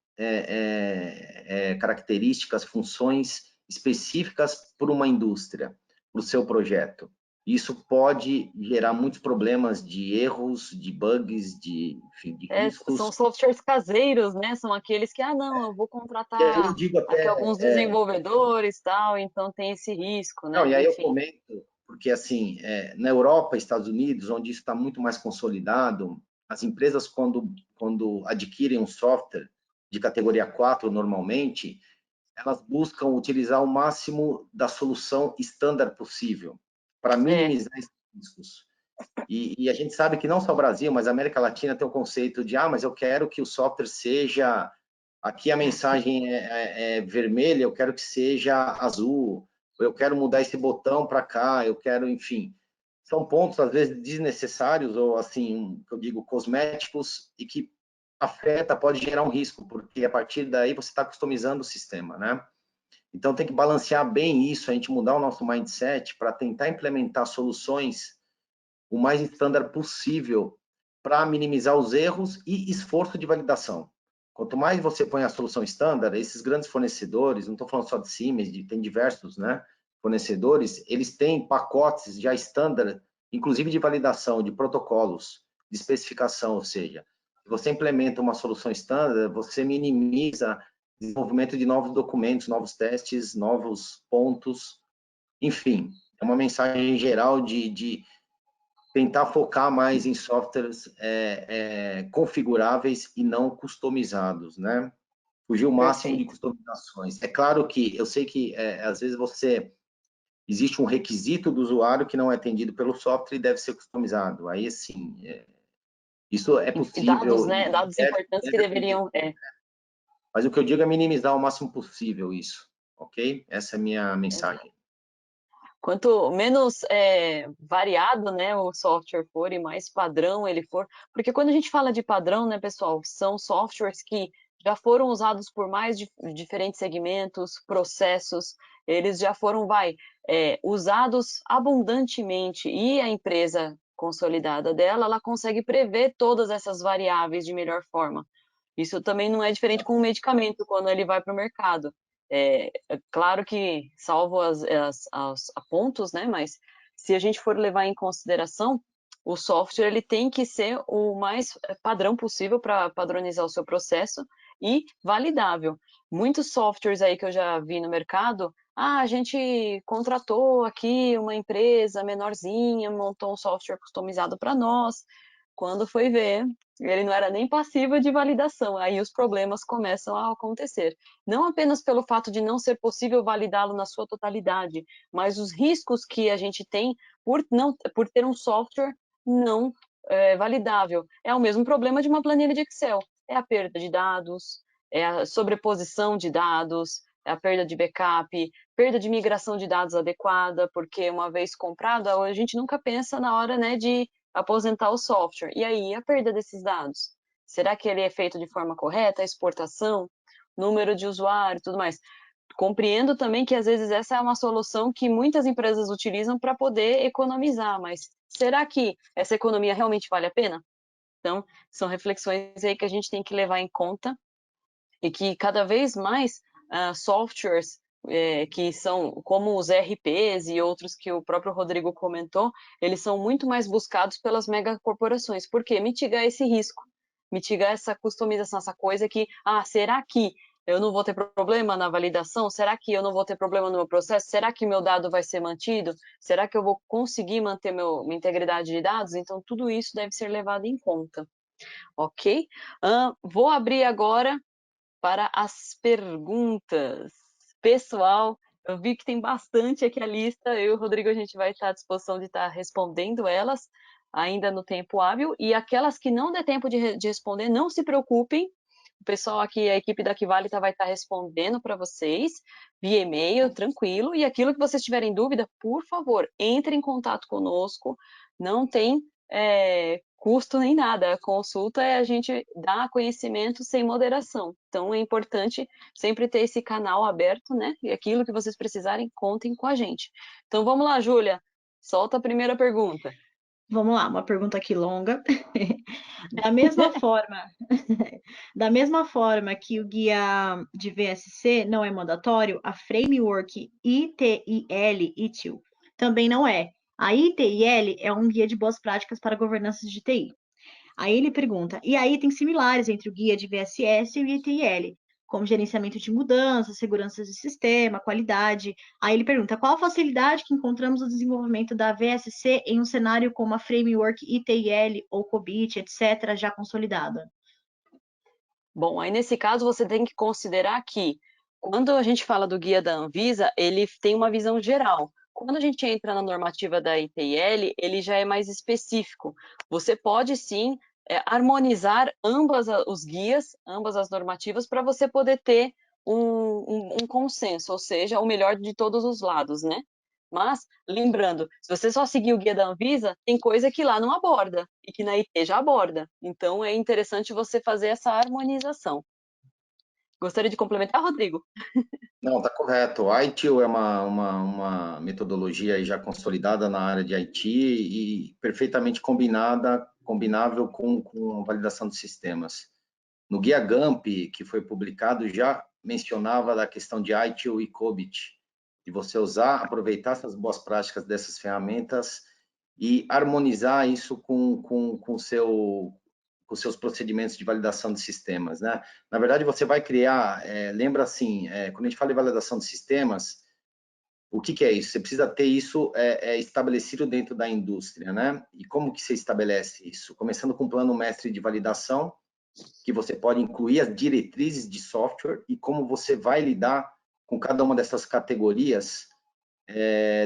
características, funções específicas para uma indústria, para o seu projeto. Isso pode gerar muitos problemas de erros, de bugs, enfim, de São riscos. softwares caseiros, né? São aqueles que, não, eu vou E aí eu contratar digo aqui até, alguns desenvolvedores, tal, então tem esse risco, não, né? e aí eu Enfim. comento, porque assim, na Europa, Estados Unidos, onde isso está muito mais consolidado, as empresas, quando adquirem um software de categoria 4, normalmente, elas buscam utilizar o máximo da solução standard possível, para É, minimizar esses riscos. E a gente sabe que não só o Brasil, mas a América Latina tem o conceito de, mas eu quero que o software seja, aqui a mensagem é vermelha, eu quero que seja azul, eu quero mudar esse botão para cá, eu quero, enfim. São pontos, às vezes, desnecessários, ou assim, que eu digo, cosméticos, e que afeta, pode gerar um risco, porque a partir daí você está customizando o sistema, né? Então tem que balancear bem isso, a gente mudar o nosso mindset para tentar implementar soluções o mais standard possível para minimizar os erros e esforço de validação. Quanto mais você põe a solução standard, esses grandes fornecedores, não estou falando só de Siemens, tem diversos, né, fornecedores, eles têm pacotes já standard, inclusive de validação, de protocolos, de especificação, ou seja, se você implementa uma solução standard, você minimiza o desenvolvimento de novos documentos, novos testes, novos pontos, enfim, é uma mensagem geral de tentar focar mais em softwares configuráveis e não customizados, né? Fugir o máximo de perfeito. customizações. É claro que eu sei que às vezes existe um requisito do usuário que não é atendido pelo software e deve ser customizado. Aí sim, isso é E dados, possível né? e Dados importantes que deve acontecer. deveriam. Mas o que eu digo é minimizar o máximo possível isso, ok? Essa é a minha mensagem. Quanto menos variado, né, o software for e mais padrão ele for, porque quando a gente fala de padrão, né, pessoal, são softwares que já foram usados por mais diferentes segmentos, processos, eles já foram, usados abundantemente e a empresa consolidada dela, ela consegue prever todas essas variáveis de melhor forma. Isso também não é diferente com o medicamento quando ele vai para o mercado. É claro que, salvo as pontos, né? Mas se a gente for levar em consideração, o software ele tem que ser o mais padrão possível para padronizar o seu processo e validável. Muitos softwares aí que eu já vi no mercado, a gente contratou aqui uma empresa menorzinha, montou um software customizado para nós, Quando foi ver, ele não era nem passível de validação, aí os problemas começam a acontecer. Não apenas pelo fato de não ser possível validá-lo na sua totalidade, mas os riscos que a gente tem por ter um software não validável. É o mesmo problema de uma planilha de Excel. É a perda de dados, é a sobreposição de dados, é a perda de backup, perda de migração de dados adequada, porque uma vez comprada, a gente nunca pensa na hora, né, de aposentar o software. E aí, a perda desses dados? Será que ele é feito de forma correta? A exportação, número de usuário e tudo mais. Compreendo também que às vezes essa é uma solução que muitas empresas utilizam para poder economizar, mas será que essa economia realmente vale a pena? Então, são reflexões aí que a gente tem que levar em conta e que cada vez mais softwares que são como os ERPs e outros que o próprio Rodrigo comentou, eles são muito mais buscados pelas megacorporações. Por quê? Mitigar esse risco, mitigar essa customização, essa coisa que, será que eu não vou ter problema na validação? Será que eu não vou ter problema no meu processo? Será que meu dado vai ser mantido? Será que eu vou conseguir manter minha integridade de dados? Então, tudo isso deve ser levado em conta, ok? Vou abrir agora para as perguntas. Pessoal, eu vi que tem bastante aqui a lista. Eu e o Rodrigo, a gente vai estar à disposição de estar respondendo elas ainda no tempo hábil. E aquelas que não der tempo de responder, não se preocupem. O pessoal aqui, a equipe da Kivali vai estar respondendo para vocês via e-mail, tranquilo. E aquilo que vocês tiverem dúvida, por favor, entre em contato conosco. Não tem custo nem nada. A consulta é a gente dar conhecimento sem moderação. Então, é importante sempre ter esse canal aberto, né? E aquilo que vocês precisarem, contem com a gente. Então, vamos lá, Júlia. Solta a primeira pergunta. Vamos lá, uma pergunta aqui longa. Da mesma forma, da mesma forma que o guia de VSC não é mandatório, a framework ITIL também não é. A ITIL é um guia de boas práticas para governança de TI. Aí ele pergunta, e aí tem similares entre o guia de VSS e o ITIL, como gerenciamento de mudanças, segurança de sistema, qualidade. Aí ele pergunta, qual a facilidade que encontramos no desenvolvimento da VSC em um cenário como a framework ITIL ou COBIT, etc., já consolidada? Bom, aí nesse caso você tem que considerar que quando a gente fala do guia da Anvisa, ele tem uma visão geral. Quando a gente entra na normativa da ITIL, ele já é mais específico. Você pode sim harmonizar ambas os guias, ambas as normativas, para você poder ter um consenso, ou seja, o melhor de todos os lados, né? Mas, lembrando, se você só seguir o guia da Anvisa, tem coisa que lá não aborda e que na IT já aborda. Então, é interessante você fazer essa harmonização. Gostaria de complementar, Rodrigo? Não, está correto. A ITIL é uma metodologia aí já consolidada na área de IT e perfeitamente combinável com a validação de sistemas. No Guia GAMP, que foi publicado, já mencionava da questão de ITIL e COBIT, de você aproveitar essas boas práticas dessas ferramentas e harmonizar isso com os seus procedimentos de validação de sistemas, né? Na verdade, você vai criar, lembra assim, quando a gente fala de validação de sistemas, o que é isso? Você precisa ter isso estabelecido dentro da indústria, né? E como que você estabelece isso? Começando com o plano mestre de validação, que você pode incluir as diretrizes de software e como você vai lidar com cada uma dessas categorias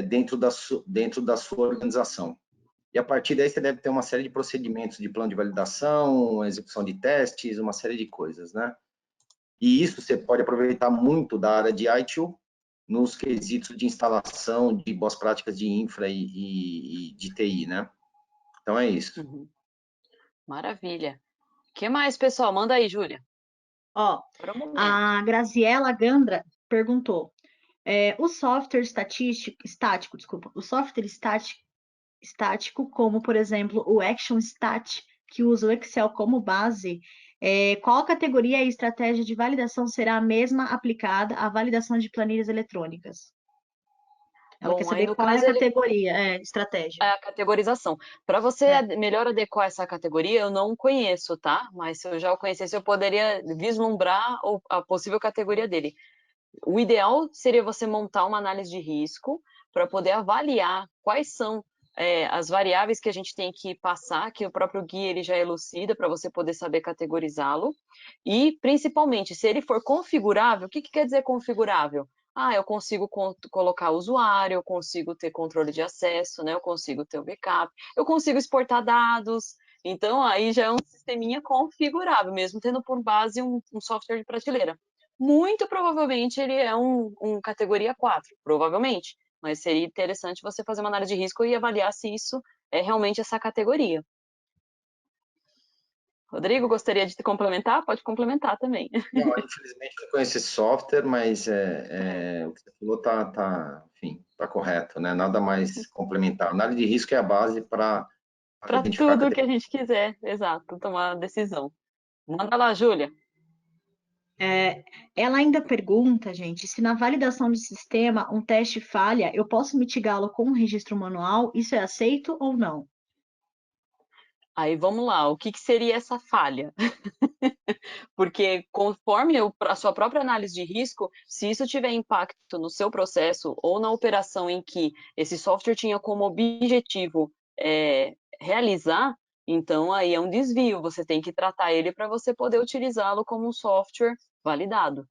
dentro da sua organização. E a partir daí você deve ter uma série de procedimentos de plano de validação, execução de testes, uma série de coisas, né? E isso você pode aproveitar muito da área de ITIL nos quesitos de instalação de boas práticas de infra e de TI, né? Então é isso. Uhum. Maravilha. O que mais, pessoal? Manda aí, Júlia. Ó, a Graziela Gandra perguntou, o software estático, como, por exemplo, o ActionStat, que usa o Excel como base, qual categoria e estratégia de validação será a mesma aplicada à validação de planilhas eletrônicas? Ela quer saber qual é a categoria, estratégia. É a categorização. Para você melhor adequar essa categoria, eu não conheço, tá? Mas se eu já o conhecesse, eu poderia vislumbrar a possível categoria dele. O ideal seria você montar uma análise de risco para poder avaliar quais são as variáveis que a gente tem que passar, que o próprio guia ele já elucida para você poder saber categorizá-lo. E, principalmente, se ele for configurável, o que quer dizer configurável? Eu consigo colocar usuário, eu consigo ter controle de acesso, né? Eu consigo ter o backup, eu consigo exportar dados. Então, aí já é um sisteminha configurável, mesmo tendo por base um software de prateleira. Muito provavelmente ele é um categoria 4, provavelmente. Mas seria interessante você fazer uma análise de risco e avaliar se isso é realmente essa categoria. Rodrigo, gostaria de te complementar? Pode complementar também. Não, infelizmente não conheço esse software, mas o que você falou enfim, tá correto, né? Nada mais complementar. Análise de risco é a base para Para identificar a tudo que a categoria. gente quiser, exato, tomar a decisão. Manda lá, Júlia. Ela ainda pergunta, gente, se na validação de sistema um teste falha, eu posso mitigá-lo com um registro manual? Isso é aceito ou não? Aí vamos lá, o que seria essa falha? Porque conforme a sua própria análise de risco, se isso tiver impacto no seu processo ou na operação em que esse software tinha como objetivo realizar, então aí é um desvio, você tem que tratar ele para você poder utilizá-lo como um software validado.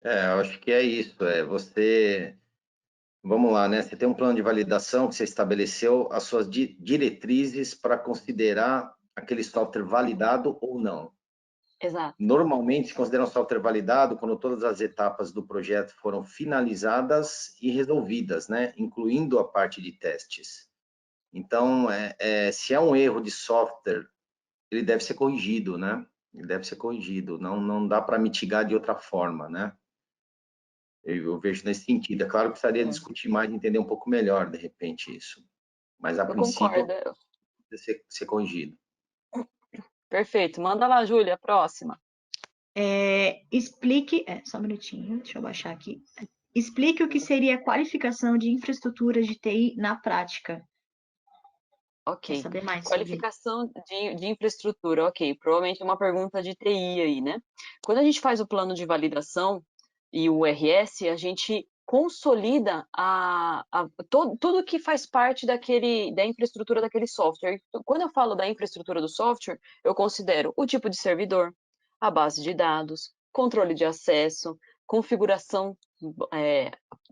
Eu acho que é isso. Vamos lá, né? Você tem um plano de validação que você estabeleceu as suas diretrizes para considerar aquele software validado ou não. Exato. Normalmente se considera um software validado quando todas as etapas do projeto foram finalizadas e resolvidas, né? Incluindo a parte de testes. Então, se é um erro de software, ele deve ser corrigido, né? Ele deve ser corrigido. Não dá para mitigar de outra forma, né? Eu vejo nesse sentido. É claro que precisaria discutir mais, entender um pouco melhor, de repente, isso. Mas, a Eu princípio, concordo. deve ser corrigido. Perfeito. Manda lá, Júlia, a próxima. Explique. Só um minutinho, deixa eu baixar aqui. Explique o que seria a qualificação de infraestrutura de TI na prática. Quer Ok. saber mais sobre? Qualificação de infraestrutura, ok. Provavelmente é uma pergunta de TI aí, né? Quando a gente faz o plano de validação e o RS, a gente consolida tudo que faz parte da infraestrutura daquele software. Quando eu falo da infraestrutura do software, eu considero o tipo de servidor, a base de dados, controle de acesso, configuração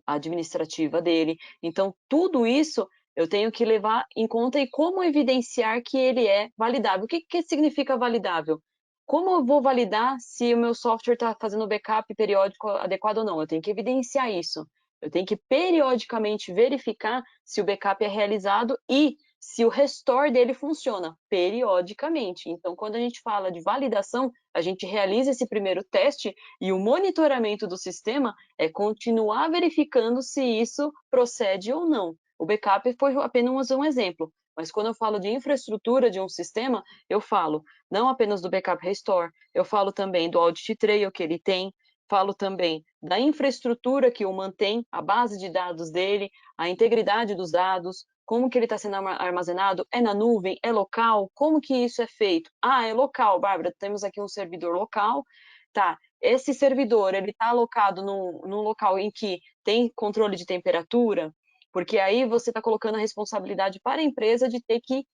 administrativa dele. Então, tudo isso eu tenho que levar em conta e como evidenciar que ele é validável. O que significa validável? Como eu vou validar se o meu software está fazendo backup periódico adequado ou não? Eu tenho que evidenciar isso. Eu tenho que periodicamente verificar se o backup é realizado e se o restore dele funciona periodicamente. Então, quando a gente fala de validação, a gente realiza esse primeiro teste e o monitoramento do sistema é continuar verificando se isso procede ou não. O backup foi apenas um exemplo, mas quando eu falo de infraestrutura de um sistema, eu falo não apenas do backup restore, eu falo também do audit trail que ele tem, falo também da infraestrutura que o mantém, a base de dados dele, a integridade dos dados, como que ele está sendo armazenado, é na nuvem, é local, como que isso é feito? É local, Bárbara, temos aqui um servidor local, tá, esse servidor, ele está alocado num local em que tem controle de temperatura, porque aí você está colocando a responsabilidade para a empresa de ter que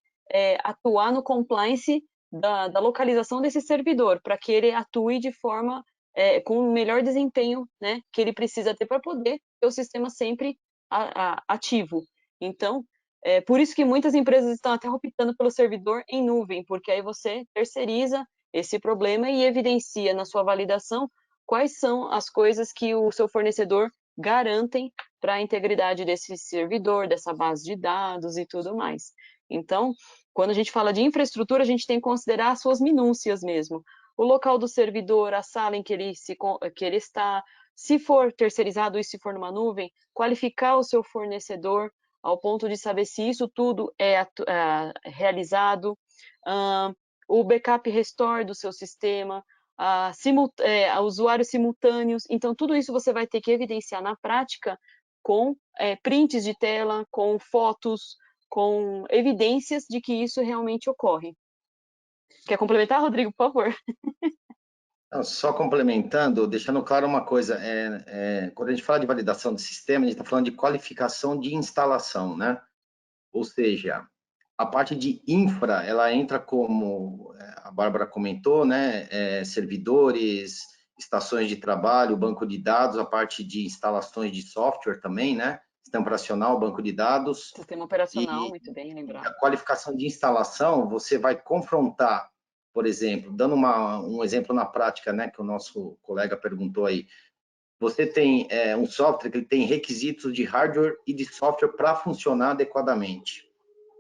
atuar no compliance da localização desse servidor, para que ele atue de forma com o melhor desempenho, né, que ele precisa ter para poder ter o sistema sempre ativo. Então, por isso que muitas empresas estão até optando pelo servidor em nuvem, porque aí você terceiriza esse problema e evidencia na sua validação quais são as coisas que o seu fornecedor garantem para a integridade desse servidor, dessa base de dados e tudo mais. Então, quando a gente fala de infraestrutura, a gente tem que considerar as suas minúcias mesmo. O local do servidor, a sala em que ele está, se for terceirizado e se for numa nuvem, qualificar o seu fornecedor ao ponto de saber se isso tudo é realizado, o backup restore do seu sistema, usuários simultâneos. Então, tudo isso você vai ter que evidenciar na prática com prints de tela, com fotos, com evidências de que isso realmente ocorre. Quer complementar, Rodrigo, por favor? Não, só complementando, deixando claro uma coisa, quando a gente fala de validação de sistema, a gente está falando de qualificação de instalação, né? Ou seja, a parte de infra, ela entra como a Bárbara comentou, né? Servidores, estações de trabalho, banco de dados, a parte de instalações de software também, né? Sistema operacional, banco de dados. Sistema operacional, E muito bem a lembrado. qualificação de instalação, você vai confrontar, por exemplo, dando um exemplo na prática, né? Que o nosso colega perguntou aí. Você tem um software que tem requisitos de hardware e de software para funcionar adequadamente.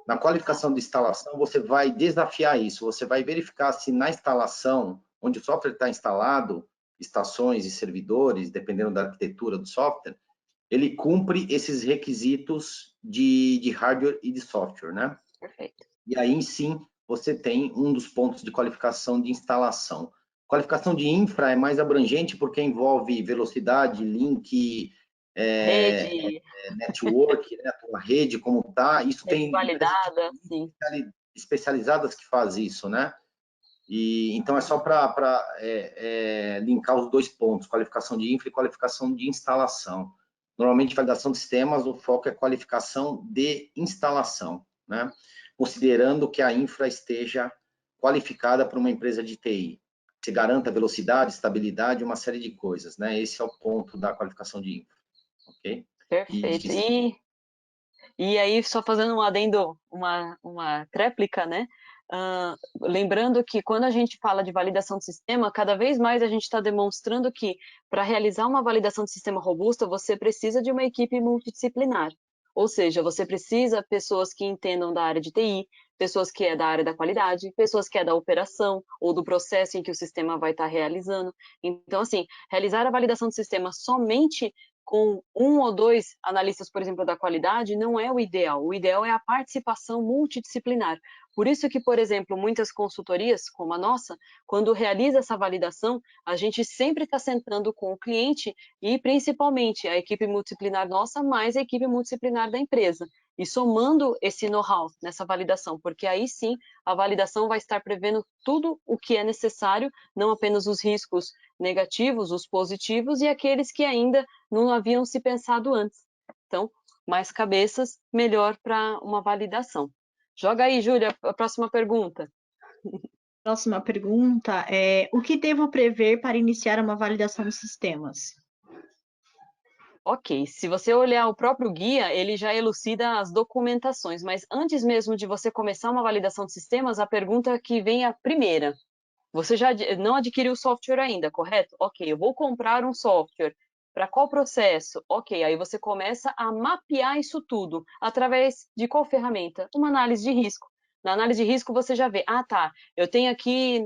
Na qualificação de instalação, você vai desafiar isso, você vai verificar se na instalação, onde o software está instalado, estações e servidores, dependendo da arquitetura do software, ele cumpre esses requisitos de hardware e de software, né? Perfeito. E aí, sim, você tem um dos pontos de qualificação de instalação. Qualificação de infra é mais abrangente porque envolve velocidade, link, Rede, network, né, a tua rede como está. Isso rede tem empresas validada, sim. especializadas que fazem isso, né? E então é só para linkar os dois pontos, qualificação de infra e qualificação de instalação. Normalmente, validação de sistemas, o foco é qualificação de instalação, né? Considerando que a infra esteja qualificada para uma empresa de TI. Se garanta velocidade, estabilidade, uma série de coisas, né? Esse é o ponto da qualificação de infra, ok? Perfeito. E aí, só fazendo um adendo, uma tréplica, né? Lembrando que quando a gente fala de validação de sistema, cada vez mais a gente está demonstrando que para realizar uma validação de sistema robusta, você precisa de uma equipe multidisciplinar. Ou seja, você precisa de pessoas que entendam da área de TI, pessoas que é da área da qualidade, pessoas que é da operação ou do processo em que o sistema vai estar realizando. Então, assim, realizar a validação de sistema somente com um ou dois analistas, por exemplo, da qualidade, não é o ideal. O ideal é a participação multidisciplinar. Por isso que, por exemplo, muitas consultorias, como a nossa, quando realiza essa validação, a gente sempre está sentando com o cliente e, principalmente, a equipe multidisciplinar nossa, mais a equipe multidisciplinar da empresa. E somando esse know-how nessa validação, porque aí sim a validação vai estar prevendo tudo o que é necessário, não apenas os riscos negativos, os positivos e aqueles que ainda não haviam se pensado antes. Então, mais cabeças, melhor para uma validação. Joga aí, Júlia, a próxima pergunta. Próxima pergunta é: o que devo prever para iniciar uma validação de sistemas? Ok, se você olhar o próprio guia, ele já elucida as documentações, mas antes mesmo de você começar uma validação de sistemas, a pergunta que vem é a primeira. Você já não adquiriu o software ainda, correto? Ok, eu vou comprar um software. Para qual processo? Ok, aí você começa a mapear isso tudo. Através de qual ferramenta? Uma análise de risco. Na análise de risco você já vê, tá, eu tenho aqui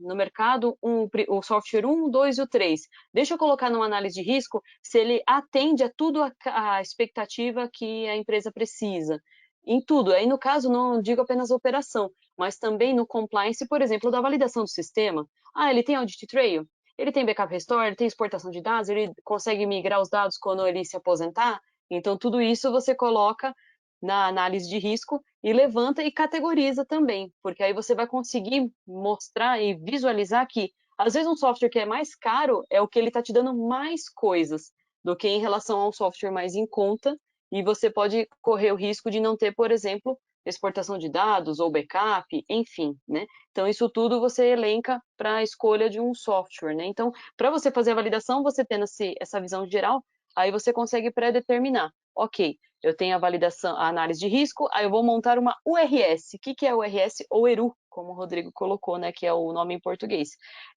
no mercado o software 1, 2 e o 3. Deixa eu colocar numa análise de risco se ele atende a tudo a expectativa que a empresa precisa. Em tudo. Aí, no caso, não digo apenas a operação, mas também no compliance, por exemplo, da validação do sistema. Ele tem audit trail? Ele tem backup restore? Ele tem exportação de dados? Ele consegue migrar os dados quando ele se aposentar? Então, tudo isso você coloca na análise de risco e levanta e categoriza também, porque aí você vai conseguir mostrar e visualizar que, às vezes, um software que é mais caro é o que ele está te dando mais coisas do que em relação a um software mais em conta, e você pode correr o risco de não ter, por exemplo, exportação de dados ou backup, enfim, né? Então, isso tudo você elenca para a escolha de um software, né? Então, para você fazer a validação, você tendo essa visão geral, aí você consegue pré-determinar. Ok, eu tenho a validação, a análise de risco, aí eu vou montar uma URS. O que é URS? Ou ERU, como o Rodrigo colocou, né? Que é o nome em português.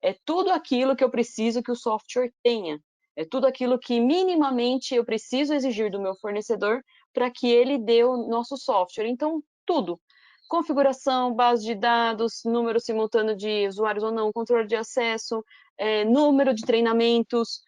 É tudo aquilo que eu preciso que o software tenha. É tudo aquilo que minimamente eu preciso exigir do meu fornecedor para que ele dê o nosso software. Então, tudo. Configuração, base de dados, número simultâneo de usuários ou não, controle de acesso, número de treinamentos,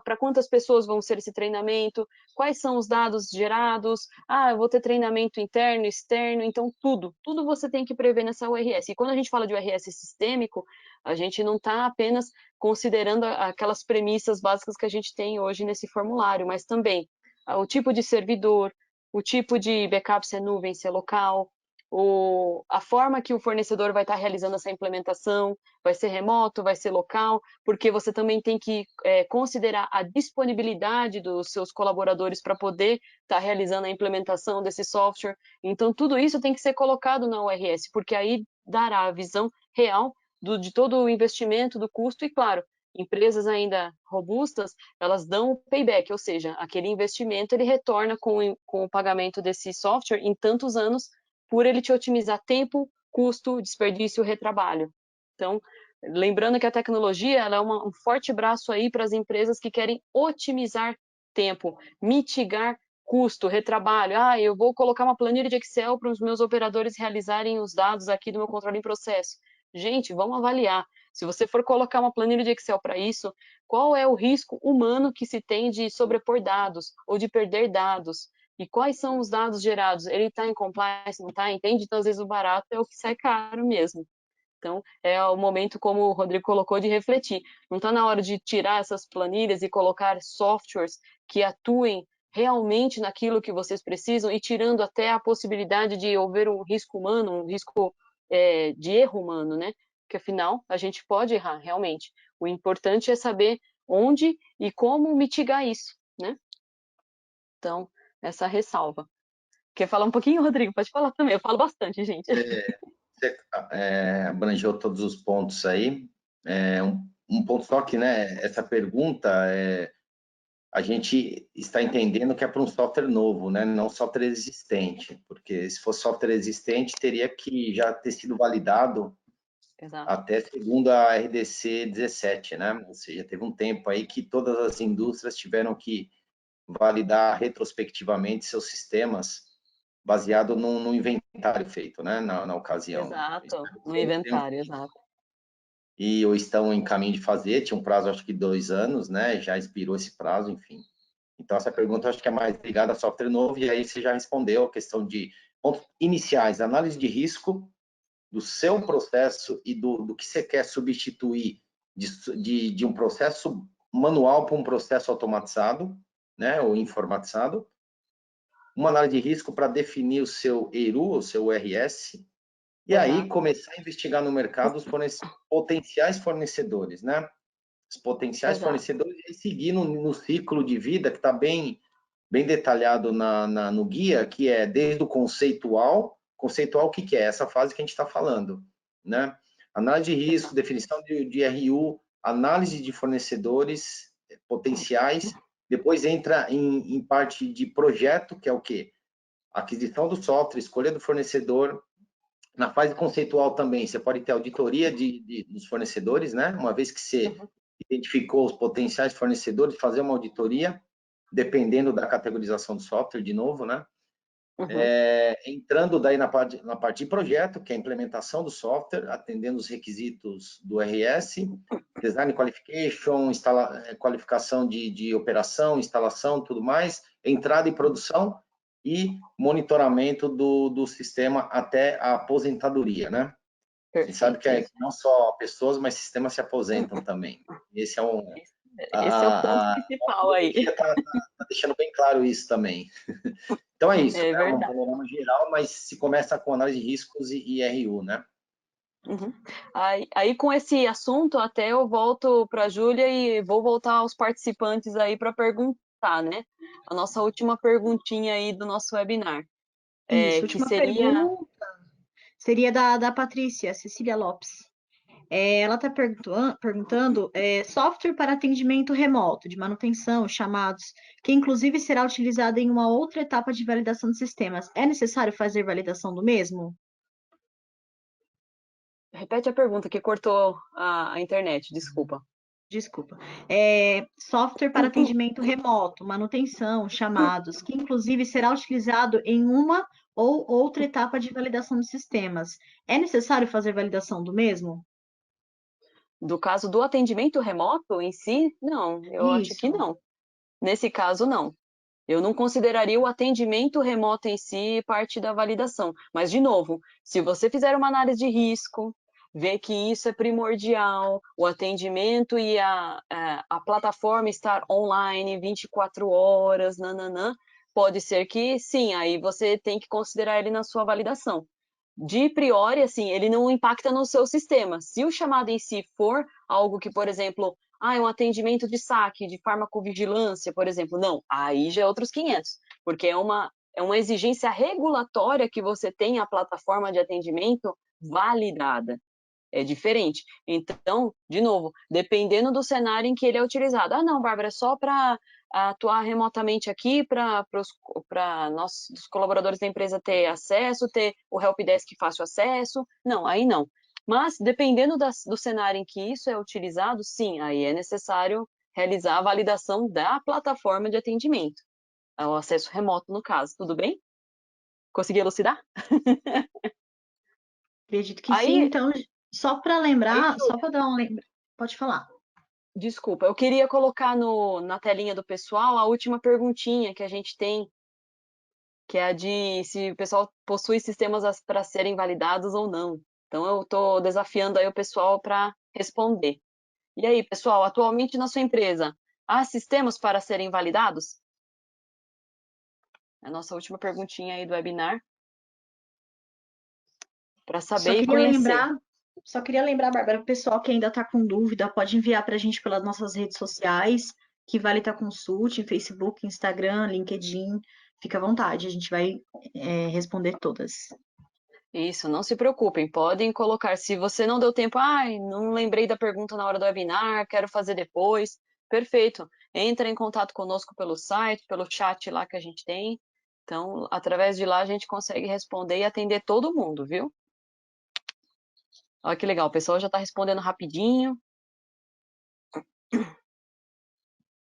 para quantas pessoas vão ser esse treinamento, quais são os dados gerados, eu vou ter treinamento interno, externo, então tudo você tem que prever nessa URS. E quando a gente fala de URS sistêmico, a gente não está apenas considerando aquelas premissas básicas que a gente tem hoje nesse formulário, mas também o tipo de servidor, o tipo de backup, se é nuvem, se é local, a forma que o fornecedor vai estar realizando essa implementação, vai ser remoto, vai ser local, porque você também tem que considerar a disponibilidade dos seus colaboradores para poder estar realizando a implementação desse software. Então, tudo isso tem que ser colocado na URS, porque aí dará a visão real de todo o investimento, do custo, e claro, empresas ainda robustas, elas dão o payback, ou seja, aquele investimento ele retorna com o pagamento desse software em tantos anos, por ele te otimizar tempo, custo, desperdício, retrabalho. Então, lembrando que a tecnologia ela é um forte braço aí para as empresas que querem otimizar tempo, mitigar custo, retrabalho. Eu vou colocar uma planilha de Excel para os meus operadores realizarem os dados aqui do meu controle em processo. Gente, vamos avaliar. Se você for colocar uma planilha de Excel para isso, qual é o risco humano que se tem de sobrepor dados ou de perder dados? E quais são os dados gerados? Ele está em compliance, não está? Entende? Então, às vezes, o barato é o que sai caro mesmo. Então, é o momento, como o Rodrigo colocou, de refletir. Não está na hora de tirar essas planilhas e colocar softwares que atuem realmente naquilo que vocês precisam e tirando até a possibilidade de haver um risco humano, um risco de erro humano, né? Porque, afinal, a gente pode errar, realmente. O importante é saber onde e como mitigar isso, né? Então, essa ressalva. Quer falar um pouquinho, Rodrigo? Pode falar também. Eu falo bastante, gente. Você abrangeu todos os pontos aí. Um ponto só que, né, essa pergunta, a gente está entendendo que é para um software novo, né, não software existente, porque se fosse software existente, teria que já ter sido validado. Exato. Até segundo a RDC 17, né? Ou seja, teve um tempo aí que todas as indústrias tiveram que validar retrospectivamente seus sistemas baseado no inventário feito, né? Na ocasião. Exato, no inventário, exato. E ou estão em caminho de fazer, tinha um prazo, acho que 2 anos, né? Já expirou esse prazo, enfim. Então, essa pergunta acho que é mais ligada a software novo, e aí você já respondeu a questão de pontos iniciais, análise de risco, do seu processo e do que você quer substituir de um processo manual para um processo automatizado, né, ou informatizado. Uma análise de risco para definir o seu ERU, o seu URS, e aí começar a investigar no mercado os potenciais fornecedores, né? Os potenciais fornecedores e seguir no ciclo de vida que está bem detalhado no guia, que é desde o conceitual. Conceitual, o que é? Essa fase que a gente está falando, né? Análise de risco, definição de RU, análise de fornecedores potenciais, depois entra em parte de projeto, que é o quê? Aquisição do software, escolha do fornecedor. Na fase conceitual também, você pode ter auditoria dos fornecedores, né? Uma vez que você identificou os potenciais fornecedores, fazer uma auditoria, dependendo da categorização do software, de novo, né? Entrando daí na parte de projeto, que é a implementação do software, atendendo os requisitos do RS, design qualification, qualificação de operação, instalação, tudo mais, entrada e produção e monitoramento do sistema até a aposentadoria, né? A gente sabe que não só pessoas, mas sistemas se aposentam também. Esse é o ponto principal aí. Está deixando bem claro isso também. Então é isso, é um panorama geral, mas se começa com análise de riscos e RU, né? Aí com esse assunto, até eu volto para a Júlia e vou voltar aos participantes aí para perguntar, né? A nossa última perguntinha aí do nosso webinar. Isso, última pergunta seria da Patrícia, Cecília Lopes. Ela está perguntando software para atendimento remoto, de manutenção, chamados, que inclusive será utilizado em uma outra etapa de validação de sistemas. É necessário fazer validação do mesmo? Repete a pergunta, que cortou a internet, desculpa. Desculpa. Software para atendimento remoto, manutenção, chamados, que inclusive será utilizado em uma ou outra etapa de validação de sistemas. É necessário fazer validação do mesmo? Do caso do atendimento remoto em si, não, eu acho que não. Nesse caso, não. Eu não consideraria o atendimento remoto em si parte da validação. Mas, de novo, se você fizer uma análise de risco, ver que isso é primordial, o atendimento e a plataforma estar online 24 horas, pode ser que sim, aí você tem que considerar ele na sua validação. de priori, assim, ele não impacta no seu sistema. Se o chamado em si for algo que, por exemplo, é um atendimento de saque, de farmacovigilância, por exemplo, não, aí já é outros 500, porque é uma exigência regulatória que você tem a plataforma de atendimento validada. É diferente. Então, de novo, dependendo do cenário em que ele é utilizado. Não, Bárbara, é só para atuar remotamente aqui, para os colaboradores da empresa ter acesso, ter o helpdesk fácil acesso. Não, aí não. Mas, dependendo do cenário em que isso é utilizado, sim, aí é necessário realizar a validação da plataforma de atendimento. O acesso remoto, no caso. Tudo bem? Consegui elucidar? Acredito que sim. Aí, Então, só para lembrar, só para dar um lembra. Pode falar. desculpa, eu queria colocar na telinha do pessoal a última perguntinha que a gente tem, que é a de se o pessoal possui sistemas para serem validados ou não. Então, eu estou desafiando aí o pessoal para responder. E aí, pessoal, atualmente na sua empresa, há sistemas para serem validados? É a nossa última perguntinha aí do webinar. Para saber e conhecer. Só queria lembrar, Bárbara, o pessoal que ainda está com dúvida, pode enviar para a gente pelas nossas redes sociais, que vale estar Consult, em Facebook, Instagram, LinkedIn. Fica à vontade, a gente vai responder todas. Isso, não se preocupem, podem colocar. Se você não deu tempo, não lembrei da pergunta na hora do webinar, quero fazer depois. Perfeito. Entra em contato conosco pelo site, pelo chat lá que a gente tem. Então, através de lá a gente consegue responder e atender todo mundo, viu? Olha que legal, o pessoal já está respondendo rapidinho.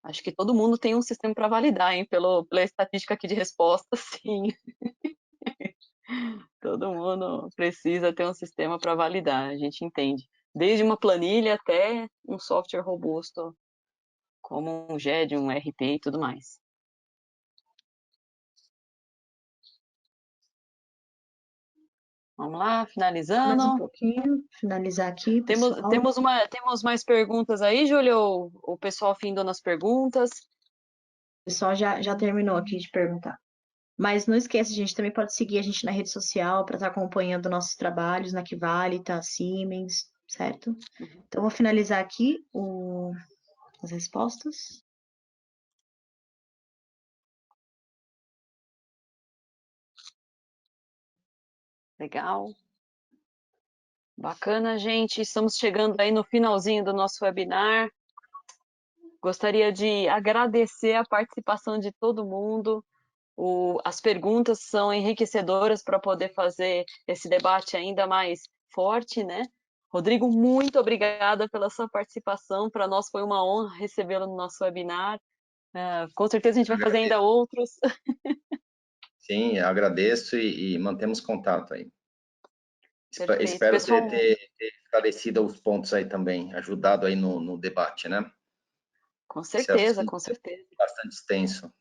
Acho que todo mundo tem um sistema para validar, hein? Pela estatística aqui de resposta, sim. Todo mundo precisa ter um sistema para validar, a gente entende. Desde uma planilha até um software robusto, como um GED, um RP e tudo mais. Vamos lá, finalizando. Mais um pouquinho, finalizar aqui, pessoal. Temos mais perguntas aí, Júlio? Ou o pessoal findou nas perguntas? O pessoal já terminou aqui de perguntar. Mas não esquece, gente, também pode seguir a gente na rede social para estar acompanhando nossos trabalhos na Quivalita, Siemens, certo? Então, vou finalizar aqui as respostas. Legal. Bacana, gente. Estamos chegando aí no finalzinho do nosso webinar. Gostaria de agradecer a participação de todo mundo. As perguntas são enriquecedoras para poder fazer esse debate ainda mais forte, né? Rodrigo, muito obrigada pela sua participação. Para nós foi uma honra recebê-lo no nosso webinar. Com certeza a gente vai fazer ainda outros. Sim, agradeço e mantemos contato aí. Perfeito. Espero Pessoal, ter esclarecido os pontos aí também, ajudado aí no debate, né? com certeza, com Esse assunto certeza. é bastante extenso.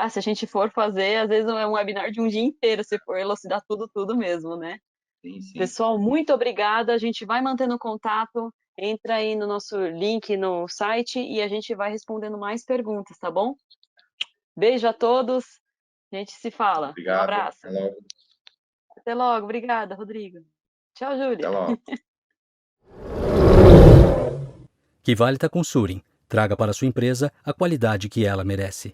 Se a gente for fazer, às vezes é um webinar de um dia inteiro, se for elucidar tudo mesmo, né? Sim, sim. Pessoal, muito obrigada. A gente vai mantendo contato. Entra aí no nosso link no site e a gente vai respondendo mais perguntas, tá bom? Beijo a todos. A gente se fala. Obrigado. Um abraço. Até logo. Até logo. Obrigada, Rodrigo. Tchau, Júlia. Até logo. Quivalita Consulting. Traga para sua empresa a qualidade que ela merece.